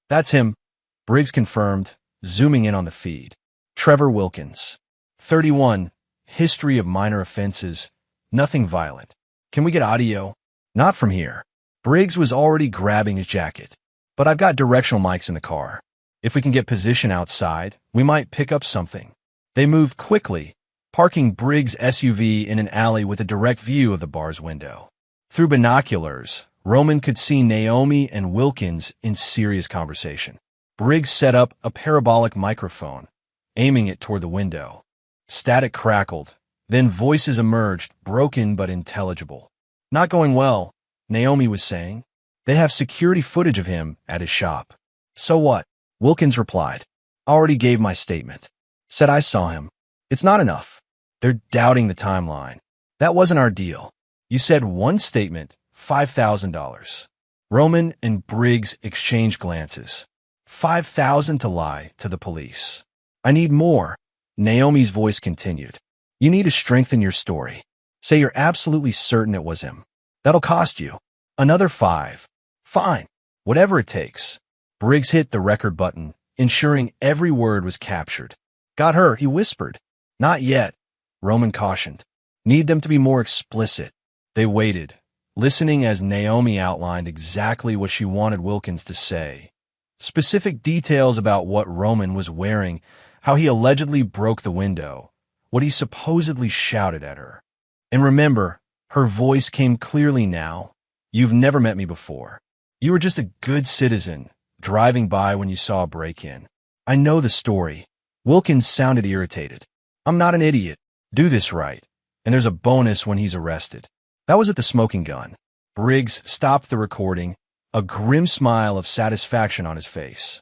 "That's him," Briggs confirmed, zooming in on the feed. "Trevor Wilkins. 31, history of minor offenses, nothing violent. Can we get audio?" "Not from here." Briggs was already grabbing his jacket. "But I've got directional mics in the car. If we can get position outside, we might pick up something." They moved quickly, parking Briggs' SUV in an alley with a direct view of the bar's window. Through binoculars, Roman could see Naomi and Wilkins in serious conversation. Briggs set up a parabolic microphone, aiming it toward the window. Static crackled, then voices emerged, broken but intelligible. "Not going well," Naomi was saying. "They have security footage of him at his shop." "So what?" Wilkins replied. "Already gave my statement. Said I saw him. It's not enough. They're doubting the timeline. That wasn't our deal. You said one statement, $5,000. Roman and Briggs exchanged glances. $5,000 to lie to the police. "I need more," Naomi's voice continued. "You need to strengthen your story. Say you're absolutely certain it was him. That'll cost you. Another 5. Fine. Whatever it takes." Briggs hit the record button, ensuring every word was captured. "Got her," he whispered. "Not yet," Roman cautioned. "Need them to be more explicit." They waited, listening as Naomi outlined exactly what she wanted Wilkins to say. Specific details about what Roman was wearing, how he allegedly broke the window, what he supposedly shouted at her. And remember, her voice came clearly now. You've never met me before. You were just a good citizen, driving by when you saw a break-in. I know the story. Wilkins sounded irritated. I'm not an idiot. Do this right. And there's a bonus when he's arrested. That was at the smoking gun. Briggs stopped the recording, a grim smile of satisfaction on his face.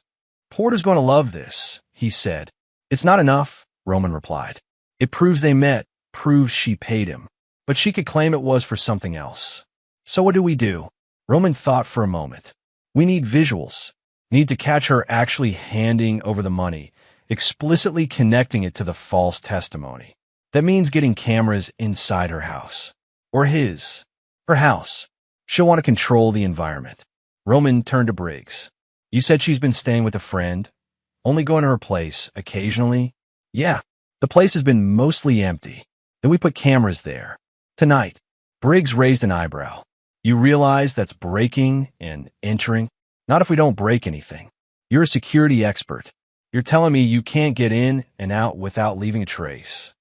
Porter's going to love this, he said. It's not enough, Roman replied. It proves they met, proves she paid him. But she could claim it was for something else. So what do? Roman thought for a moment. We need visuals. Need to catch her actually handing over the money, explicitly connecting it to the false testimony. That means getting cameras inside her house. Or her house. She'll want to control the environment. Roman turned to Briggs. You said she's been staying with a friend? Only going to her place occasionally? Yeah. The place has been mostly empty. Then we put cameras there. Tonight. Briggs raised an eyebrow. You realize that's breaking and entering? Not if we don't break anything. You're a security expert. You're telling me you can't get in and out without leaving a trace.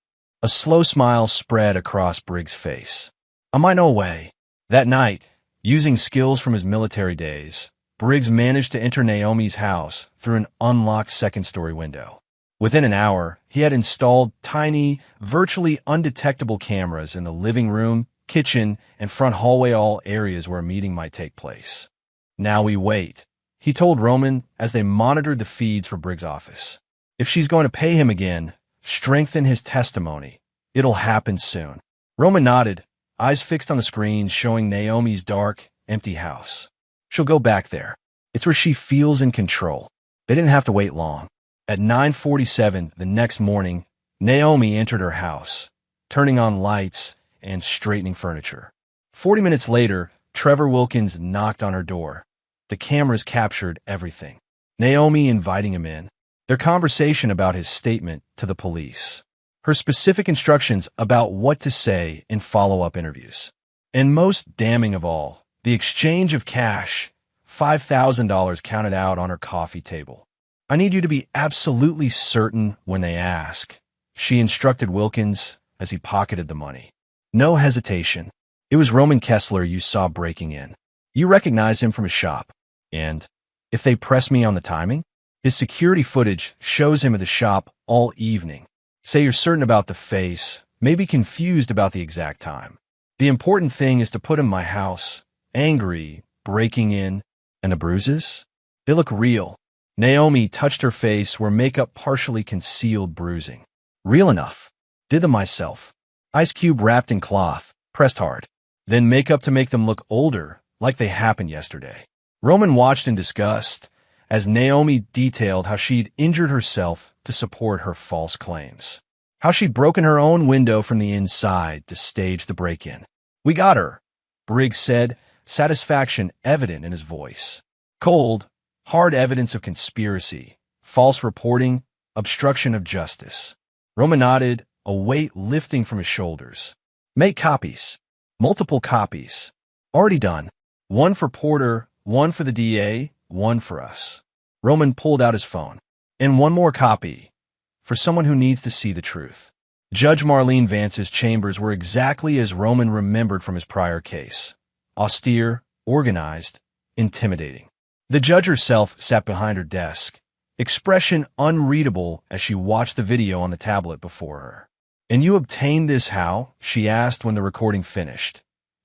A slow smile spread across Briggs' face. I might know a way. That night, using skills from his military days, Briggs managed to enter Naomi's house through an unlocked second-story window. Within an hour, he had installed tiny, virtually undetectable cameras in the living room, kitchen, and front hallway, all areas where a meeting might take place. Now we wait, he told Roman as they monitored the feeds for Briggs' office. If she's going to pay him again, strengthen his testimony, it'll happen soon. Roman nodded, eyes fixed on the screen showing Naomi's dark, empty house. She'll go back there. It's where she feels in control. They didn't have to wait long. At 9:47 the next morning, Naomi entered her house, turning on lights and straightening furniture. 40 minutes later, Trevor Wilkins knocked on her door. The cameras captured everything. Naomi inviting him in. Their conversation about his statement to the police. Her specific instructions about what to say in follow-up interviews. And most damning of all, the exchange of cash, $5,000 counted out on her coffee table. I need you to be absolutely certain when they ask, she instructed Wilkins as he pocketed the money. No hesitation. It was Roman Kessler you saw breaking in. You recognize him from his shop. And if they press me on the timing, his security footage shows him at the shop all evening. Say you're certain about the face, maybe confused about the exact time. The important thing is to put him in my house, angry, breaking in, and the bruises? They look real. Naomi touched her face where makeup partially concealed bruising. Real enough. Did them myself. Ice cube wrapped in cloth, pressed hard. Then makeup to make them look older, like they happened yesterday. Roman watched in disgust as Naomi detailed how she'd injured herself to support her false claims. How she'd broken her own window from the inside to stage the break-in. We got her, Briggs said, satisfaction evident in his voice. Cold, hard evidence of conspiracy, false reporting, obstruction of justice. Roman nodded, a weight lifting from his shoulders. Make copies. Multiple copies. Already done. One for Porter, one for the DA, one for us. Roman pulled out his phone. And one more copy. For someone who needs to see the truth. Judge Marlene Vance's chambers were exactly as Roman remembered from his prior case. Austere, organized, intimidating. The judge herself sat behind her desk, expression unreadable as she watched the video on the tablet before her. And you obtained this how? She asked when the recording finished.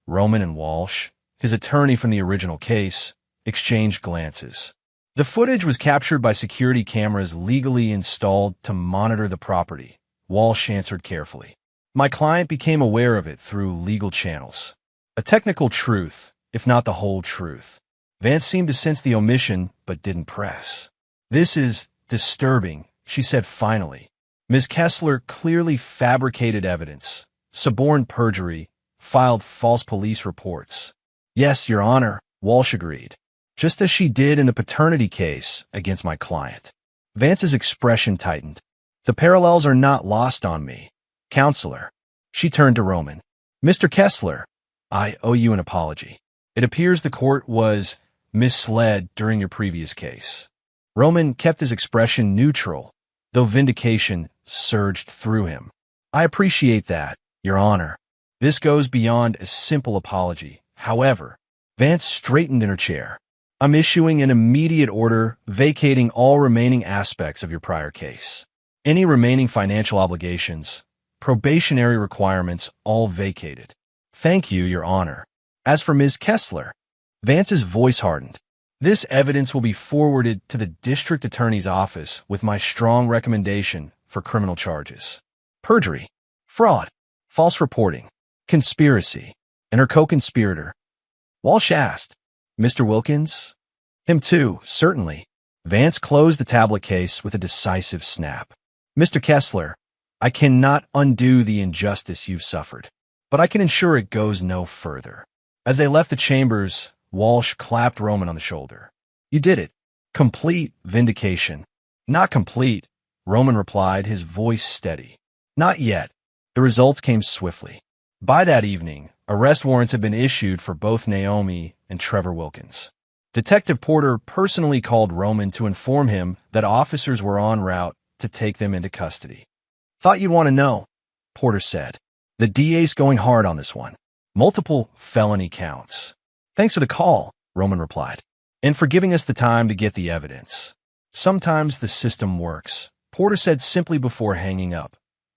Roman and Walsh, his attorney from the original case, exchanged glances. The footage was captured by security cameras legally installed to monitor the property. Walsh answered carefully. My client became aware of it through legal channels. A technical truth, if not the whole truth. Vance seemed to sense the omission, but didn't press. This is disturbing, she said finally. Ms. Kessler clearly fabricated evidence, suborned perjury, filed false police reports. Yes, Your Honor, Walsh agreed. Just as she did in the paternity case against my client. Vance's expression tightened. The parallels are not lost on me. Counselor. She turned to Roman. Mr. Kessler, I owe you an apology. It appears the court was misled during your previous case. Roman kept his expression neutral, though vindication surged through him. I appreciate that, Your Honor. This goes beyond a simple apology. However, Vance straightened in her chair. I'm issuing an immediate order vacating all remaining aspects of your prior case. Any remaining financial obligations, probationary requirements, all vacated. Thank you, Your Honor. As for Ms. Kessler, Vance's voice hardened. This evidence will be forwarded to the district attorney's office with my strong recommendation for criminal charges. Perjury, fraud, false reporting, conspiracy, and her co-conspirator. Walsh asked, Mr. Wilkins? Him too, certainly. Vance closed the tablet case with a decisive snap. Mr. Kessler, I cannot undo the injustice you've suffered, but I can ensure it goes no further. As they left the chambers, Walsh clapped Roman on the shoulder. You did it. Complete vindication. Not complete, Roman replied, his voice steady. Not yet. The results came swiftly. By that evening, arrest warrants had been issued for both Naomi and Trevor Wilkins. Detective Porter personally called Roman to inform him that officers were en route to take them into custody. Thought you'd want to know, Porter said. The DA's going hard on this one. Multiple felony counts. Thanks for the call, Roman replied, and for giving us the time to get the evidence. Sometimes the system works, Porter said simply before hanging up.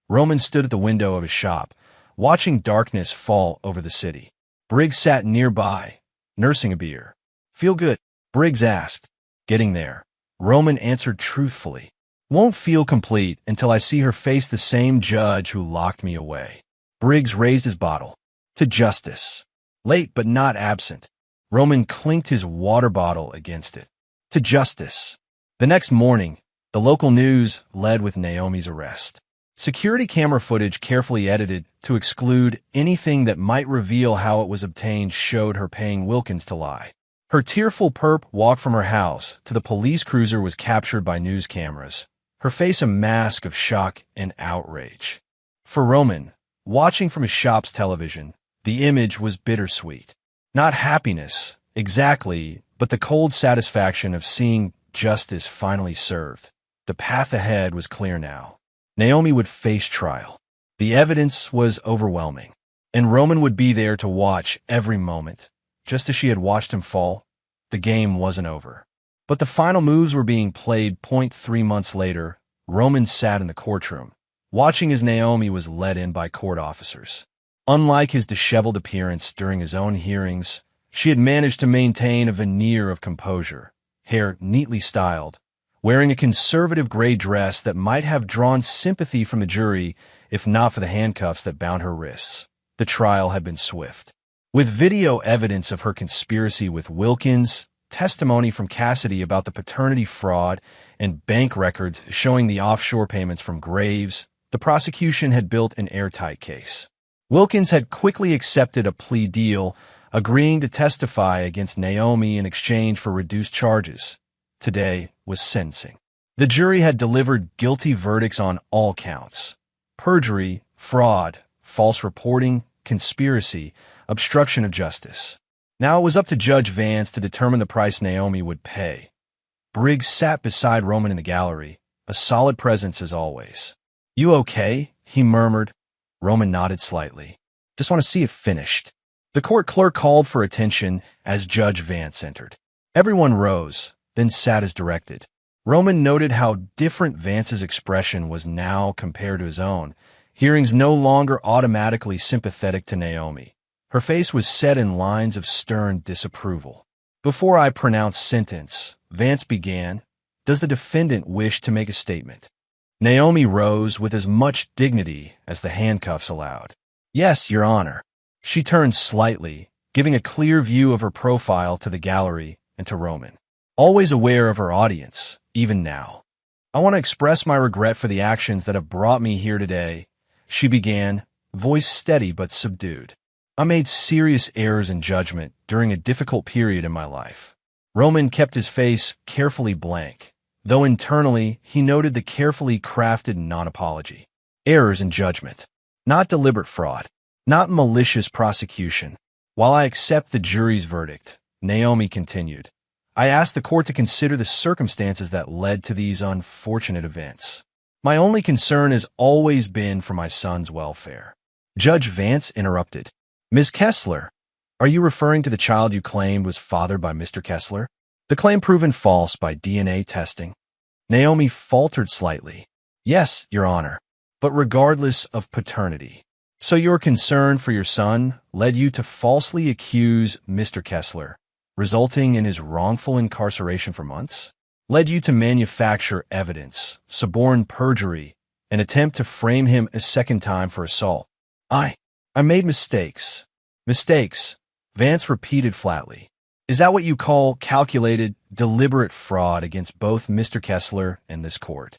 Roman stood at the window of his shop, watching darkness fall over the city. Briggs sat nearby, nursing a beer. Feel good? Briggs asked. Getting there, Roman answered truthfully. Won't feel complete until I see her face the same judge who locked me away. Briggs raised his bottle. To justice. Late but not absent. Roman clinked his water bottle against it. To justice. The next morning, the local news led with Naomi's arrest. Security camera footage carefully edited to exclude anything that might reveal how it was obtained showed her paying Wilkins to lie. Her tearful perp walk from her house to the police cruiser was captured by news cameras, her face a mask of shock and outrage. For Roman, watching from his shop's television, the image was bittersweet. Not happiness, exactly, but the cold satisfaction of seeing justice finally served. The path ahead was clear now. Naomi would face trial. The evidence was overwhelming, and Roman would be there to watch every moment. Just as she had watched him fall, the game wasn't over. But the final moves were being played. 3 months later, Roman sat in the courtroom, watching as Naomi was led in by court officers. Unlike his disheveled appearance during his own hearings, she had managed to maintain a veneer of composure, hair neatly styled, wearing a conservative gray dress that might have drawn sympathy from the jury if not for the handcuffs that bound her wrists. The trial had been swift. With video evidence of her conspiracy with Wilkins, testimony from Cassidy about the paternity fraud, and bank records showing the offshore payments from Graves, the prosecution had built an airtight case. Wilkins had quickly accepted a plea deal, agreeing to testify against Naomi in exchange for reduced charges. Today was sentencing. The jury had delivered guilty verdicts on all counts: perjury, fraud, false reporting, conspiracy, obstruction of justice. Now it was up to Judge Vance to determine the price Naomi would pay. Briggs sat beside Roman in the gallery, a solid presence as always. You okay? He murmured. Roman nodded slightly. Just want to see it finished. The court clerk called for attention as Judge Vance entered. Everyone rose, then sat as directed. Roman noted how different Vance's expression was now compared to his own. Hearings no longer automatically sympathetic to Naomi. Her face was set in lines of stern disapproval. Before I pronounce sentence, Vance began, does the defendant wish to make a statement? Naomi rose with as much dignity as the handcuffs allowed. Yes, Your Honor. She turned slightly, giving a clear view of her profile to the gallery and to Roman. Always aware of her audience, even now. I want to express my regret for the actions that have brought me here today, she began, voice steady but subdued. I made serious errors in judgment during a difficult period in my life. Roman kept his face carefully blank, though internally he noted the carefully crafted non-apology. Errors in judgment. Not deliberate fraud. Not malicious prosecution. While I accept the jury's verdict, Naomi continued, I ask the court to consider the circumstances that led to these unfortunate events. My only concern has always been for my son's welfare. Judge Vance interrupted. Ms. Kessler, are you referring to the child you claimed was fathered by Mr. Kessler? The claim proven false by DNA testing. Naomi faltered slightly. Yes, Your Honor, but regardless of paternity. So your concern for your son led you to falsely accuse Mr. Kessler, resulting in his wrongful incarceration for months? Led you to manufacture evidence, suborn perjury, and attempt to frame him a second time for assault? I made mistakes. Mistakes, Vance repeated flatly. Is that what you call calculated, deliberate fraud against both Mr. Kessler and this court?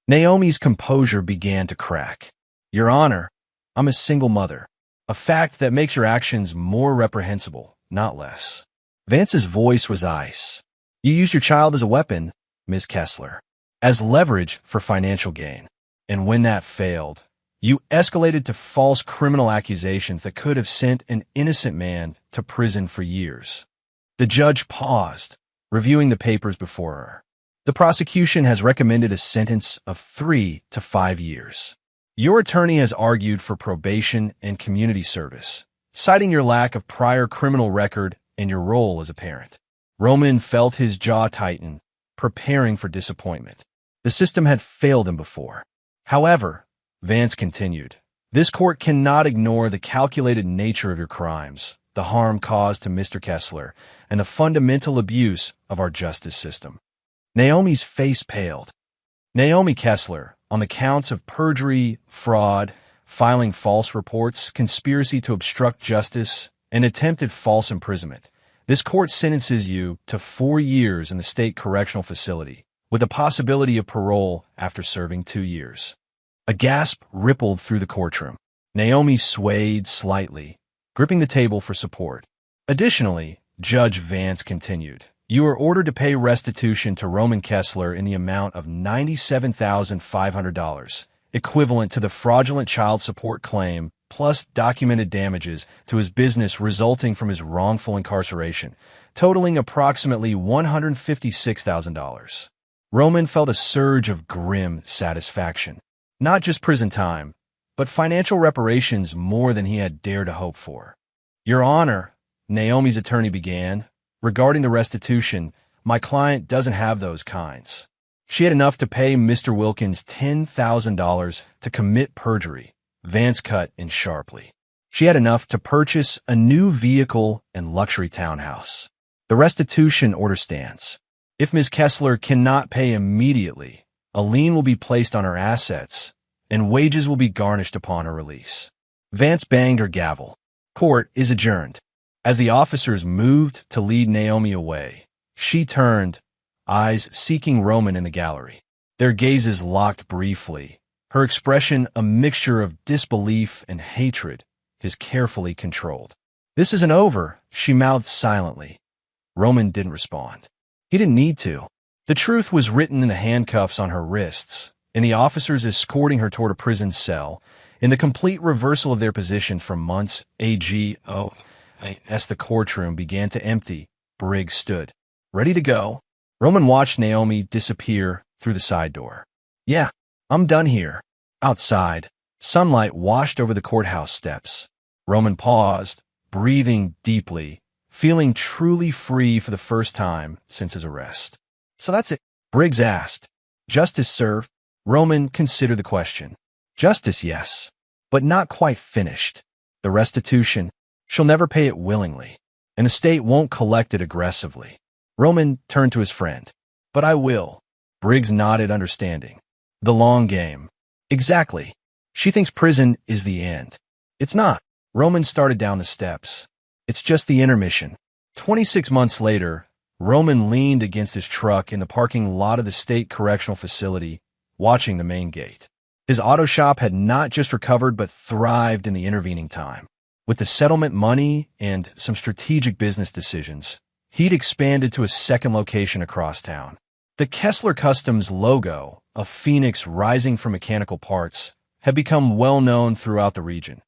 Naomi's composure began to crack. Your Honor, I'm a single mother, a fact that makes your actions more reprehensible, not less. Vance's voice was ice. You used your child as a weapon, Ms. Kessler, as leverage for financial gain. And when that failed, you escalated to false criminal accusations that could have sent an innocent man to prison for years. The judge paused, reviewing the papers before her. The prosecution has recommended a sentence of 3 to 5 years. Your attorney has argued for probation and community service, citing your lack of prior criminal record and your role as a parent. Roman felt his jaw tighten, preparing for disappointment. The system had failed him before. However, Vance continued, this court cannot ignore the calculated nature of your crimes, the harm caused to Mr. Kessler, and the fundamental abuse of our justice system. Naomi's face paled. Naomi Kessler, on the counts of perjury, fraud, filing false reports, conspiracy to obstruct justice, and attempted false imprisonment. This court sentences you to 4 years in the state correctional facility, with the possibility of parole after serving 2 years. A gasp rippled through the courtroom. Naomi swayed slightly, gripping the table for support. Additionally, Judge Vance continued, you are ordered to pay restitution to Roman Kessler in the amount of $97,500, equivalent to the fraudulent child support claim, plus documented damages to his business resulting from his wrongful incarceration, totaling approximately $156,000. Roman felt a surge of grim satisfaction. Not just prison time, but financial reparations more than he had dared to hope for. Your Honor, Naomi's attorney began, regarding the restitution, my client doesn't have those kinds. She had enough to pay Mr. Wilkins $10,000 to commit perjury. Vance cut in sharply. She had enough to purchase a new vehicle and luxury townhouse. The restitution order stands. If Ms. Kessler cannot pay immediately, a lien will be placed on her assets, and wages will be garnished upon her release. Vance banged her gavel. Court is adjourned. As the officers moved to lead Naomi away, she turned, eyes seeking Roman in the gallery. Their gazes locked briefly, her expression a mixture of disbelief and hatred, his carefully controlled. This isn't over, she mouthed silently. Roman didn't respond. He didn't need to. The truth was written in the handcuffs on her wrists, and the officers escorting her toward a prison cell, in the complete reversal of their position for months. As the courtroom began to empty, Briggs stood, ready to go. Roman watched Naomi disappear through the side door. Yeah, I'm done here. Outside, sunlight washed over the courthouse steps. Roman paused, breathing deeply, feeling truly free for the first time since his arrest. So that's it, Briggs asked. Justice served? Roman considered the question. Justice, yes, but not quite finished. The restitution, she'll never pay it willingly, and the state won't collect it aggressively. Roman turned to his friend. But I will. Briggs nodded, understanding. The long game. Exactly. She thinks prison is the end. It's not. Roman started down the steps. It's just the intermission. 26 months later, Roman leaned against his truck in the parking lot of the state correctional facility, watching the main gate. His auto shop had not just recovered but thrived in the intervening time. With the settlement money and some strategic business decisions, he'd expanded to a second location across town. The Kessler Customs logo, a phoenix rising from mechanical parts, had become well known throughout the region.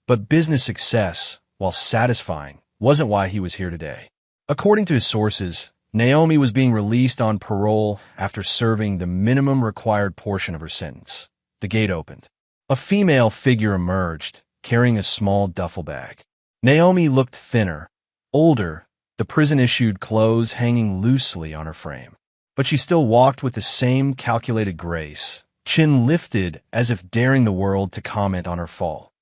But business success, while satisfying, wasn't why he was here today. According to his sources, Naomi was being released on parole after serving the minimum required portion of her sentence. The gate opened. A female figure emerged, carrying a small duffel bag. Naomi looked thinner, older, the prison-issued clothes hanging loosely on her frame. But she still walked with the same calculated grace, chin lifted as if daring the world to comment on her fall.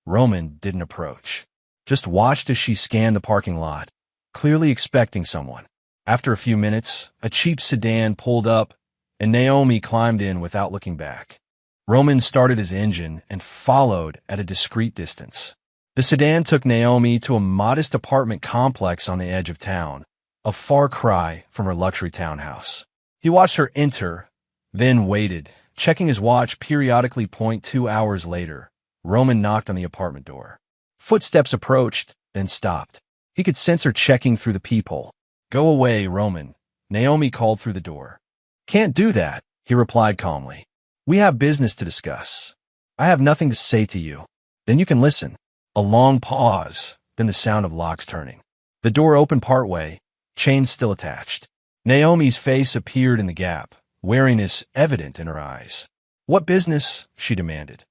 Roman didn't approach, just watched as she scanned the parking lot, clearly expecting someone. After a few minutes, a cheap sedan pulled up, and Naomi climbed in without looking back. Roman started his engine and followed at a discreet distance. The sedan took Naomi to a modest apartment complex on the edge of town, a far cry from her luxury townhouse. He watched her enter, then waited, checking his watch periodically. 2 hours later, Roman knocked on the apartment door. Footsteps approached, then stopped. He could sense her checking through the peephole. "Go away, Roman," Naomi called through the door. "Can't do that," he replied calmly. "We have business to discuss. I have nothing to say to you. Then you can listen." A long pause, then the sound of locks turning. The door opened partway, chains still attached. Naomi's face appeared in the gap, wariness evident in her eyes. "What business?" she demanded.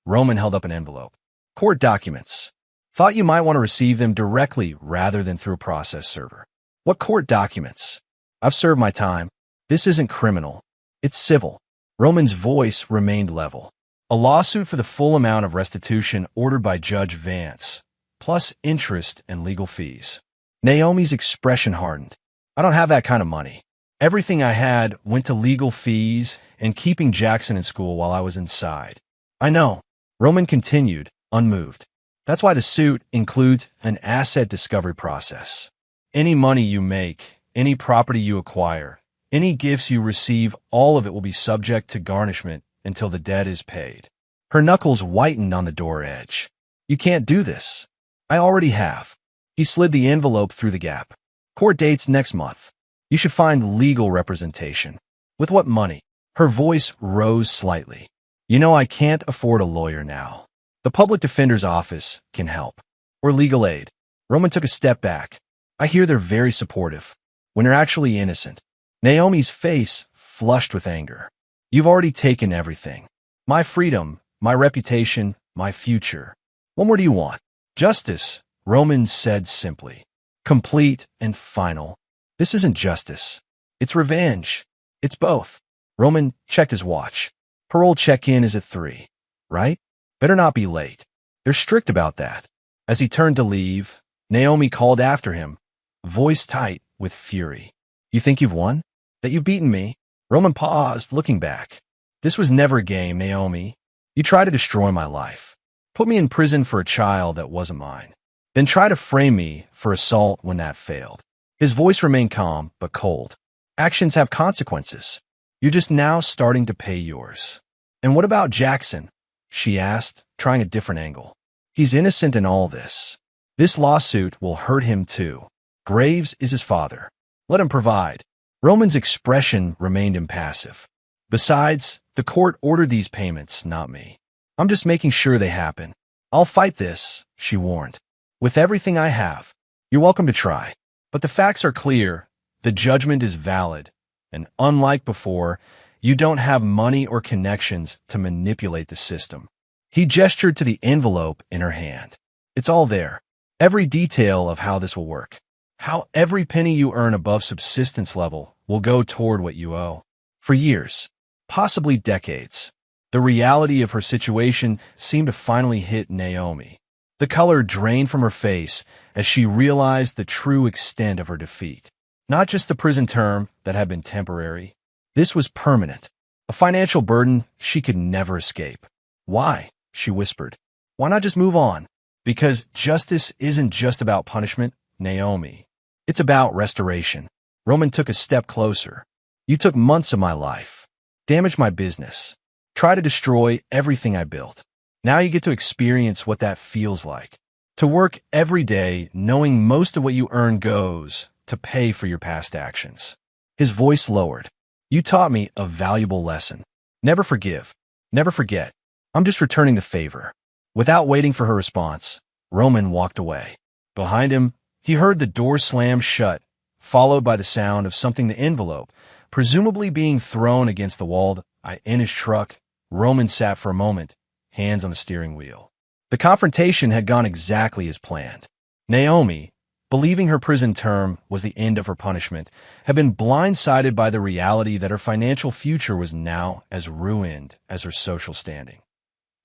Roman held up an envelope. "Court documents. Thought you might want to receive them directly rather than through a process server." "What court documents?" "I've served my time. This isn't criminal. It's civil." Roman's voice remained level. "A lawsuit for the full amount of restitution ordered by Judge Vance, plus interest and legal fees." Naomi's expression hardened. "I don't have that kind of money. Everything I had went to legal fees and keeping Jackson in school while I was inside." "I know," Roman continued, unmoved. "That's why the suit includes an asset discovery process. Any money you make, any property you acquire, any gifts you receive, all of it will be subject to garnishment until the debt is paid." Her knuckles whitened on the door edge. "You can't do this." "I already have." He slid the envelope through the gap. "Court date's next month. You should find legal representation." "With what money?" Her voice rose slightly. "You know I can't afford a lawyer now. The public defender's office can help. Or legal aid." Roman took a step back. "I hear they're very supportive. When you're actually innocent." Naomi's face flushed with anger. "You've already taken everything. My freedom, my reputation, my future. What more do you want?" "Justice," Roman said simply. "Complete and final. This isn't justice. It's revenge. It's both." Roman checked his watch. "Parole check-in is at 3, right? Better not be late. They're strict about that." As he turned to leave, Naomi called after him, voice tight with fury. "You think you've won? That you've beaten me?" Roman paused, looking back. "This was never a game, Naomi. You tried to destroy my life. Put me in prison for a child that wasn't mine. Then try to frame me for assault when that failed." His voice remained calm, but cold. "Actions have consequences. You're just now starting to pay yours." "And what about Jackson?" she asked, trying a different angle. "He's innocent in all this. This lawsuit will hurt him too. Graves is his father. Let him provide." Roman's expression remained impassive. "Besides, the court ordered these payments, not me. I'm just making sure they happen." "I'll fight this," she warned. "With everything I have. You're welcome to try. But the facts are clear. The judgment is valid. And unlike before, you don't have money or connections to manipulate the system." He gestured to the envelope in her hand. "It's all there. Every detail of how this will work. How every penny you earn above subsistence level will go toward what you owe. For years, possibly decades." The reality of her situation seemed to finally hit Naomi. The color drained from her face as she realized the true extent of her defeat. Not just the prison term that had been temporary. This was permanent. A financial burden she could never escape. "Why?" she whispered. "Why not just move on?" "Because justice isn't just about punishment, Naomi. It's about restoration." Roman took a step closer. "You took months of my life. Damaged my business. Tried to destroy everything I built. Now you get to experience what that feels like. To work every day knowing most of what you earn goes to pay for your past actions." His voice lowered. "You taught me a valuable lesson. Never forgive. Never forget. I'm just returning the favor." Without waiting for her response, Roman walked away. Behind him, he heard the door slam shut, followed by the sound of something the envelope, presumably being thrown against the wall. In his truck, Roman sat for a moment, hands on the steering wheel. The confrontation had gone exactly as planned. Naomi, believing her prison term was the end of her punishment, had been blindsided by the reality that her financial future was now as ruined as her social standing.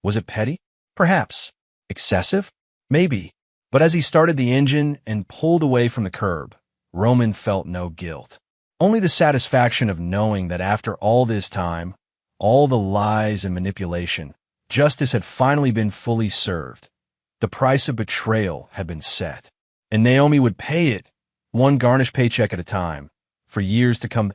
Was it petty? Perhaps. Excessive? Maybe. But as he started the engine and pulled away from the curb, Roman felt no guilt. Only the satisfaction of knowing that after all this time, all the lies and manipulation, justice had finally been fully served. The price of betrayal had been set, and Naomi would pay it, one garnished paycheck at a time, for years to come.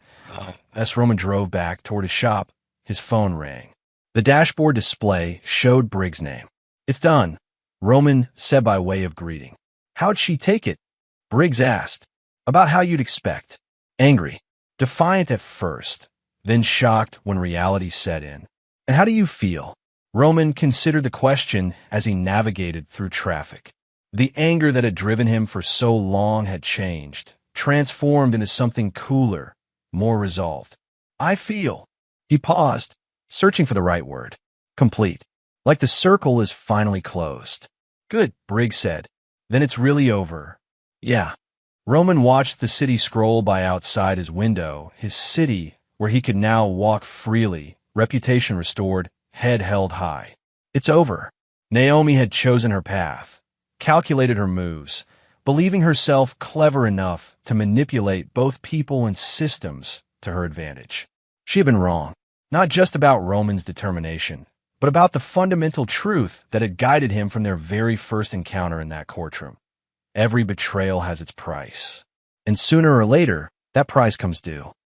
As Roman drove back toward his shop, his phone rang. The dashboard display showed Briggs' name. "It's done," Roman said by way of greeting. "How'd she take it?" Briggs asked. "About how you'd expect. Angry, defiant at first, then shocked when reality set in." "And how do you feel?" Roman considered the question as he navigated through traffic. The anger that had driven him for so long had changed, transformed into something cooler, more resolved. "I feel." He paused, searching for the right word. "Complete. Like the circle is finally closed." "Good," Briggs said. "Then it's really over." "Yeah." Roman watched the city scroll by outside his window, his city where he could now walk freely, reputation restored, head held high. It's over. Naomi had chosen her path, calculated her moves, believing herself clever enough to manipulate both people and systems to her advantage. She had been wrong, not just about Roman's determination, but about the fundamental truth that had guided him from their very first encounter in that courtroom. Every betrayal has its price, and sooner or later, that price comes due.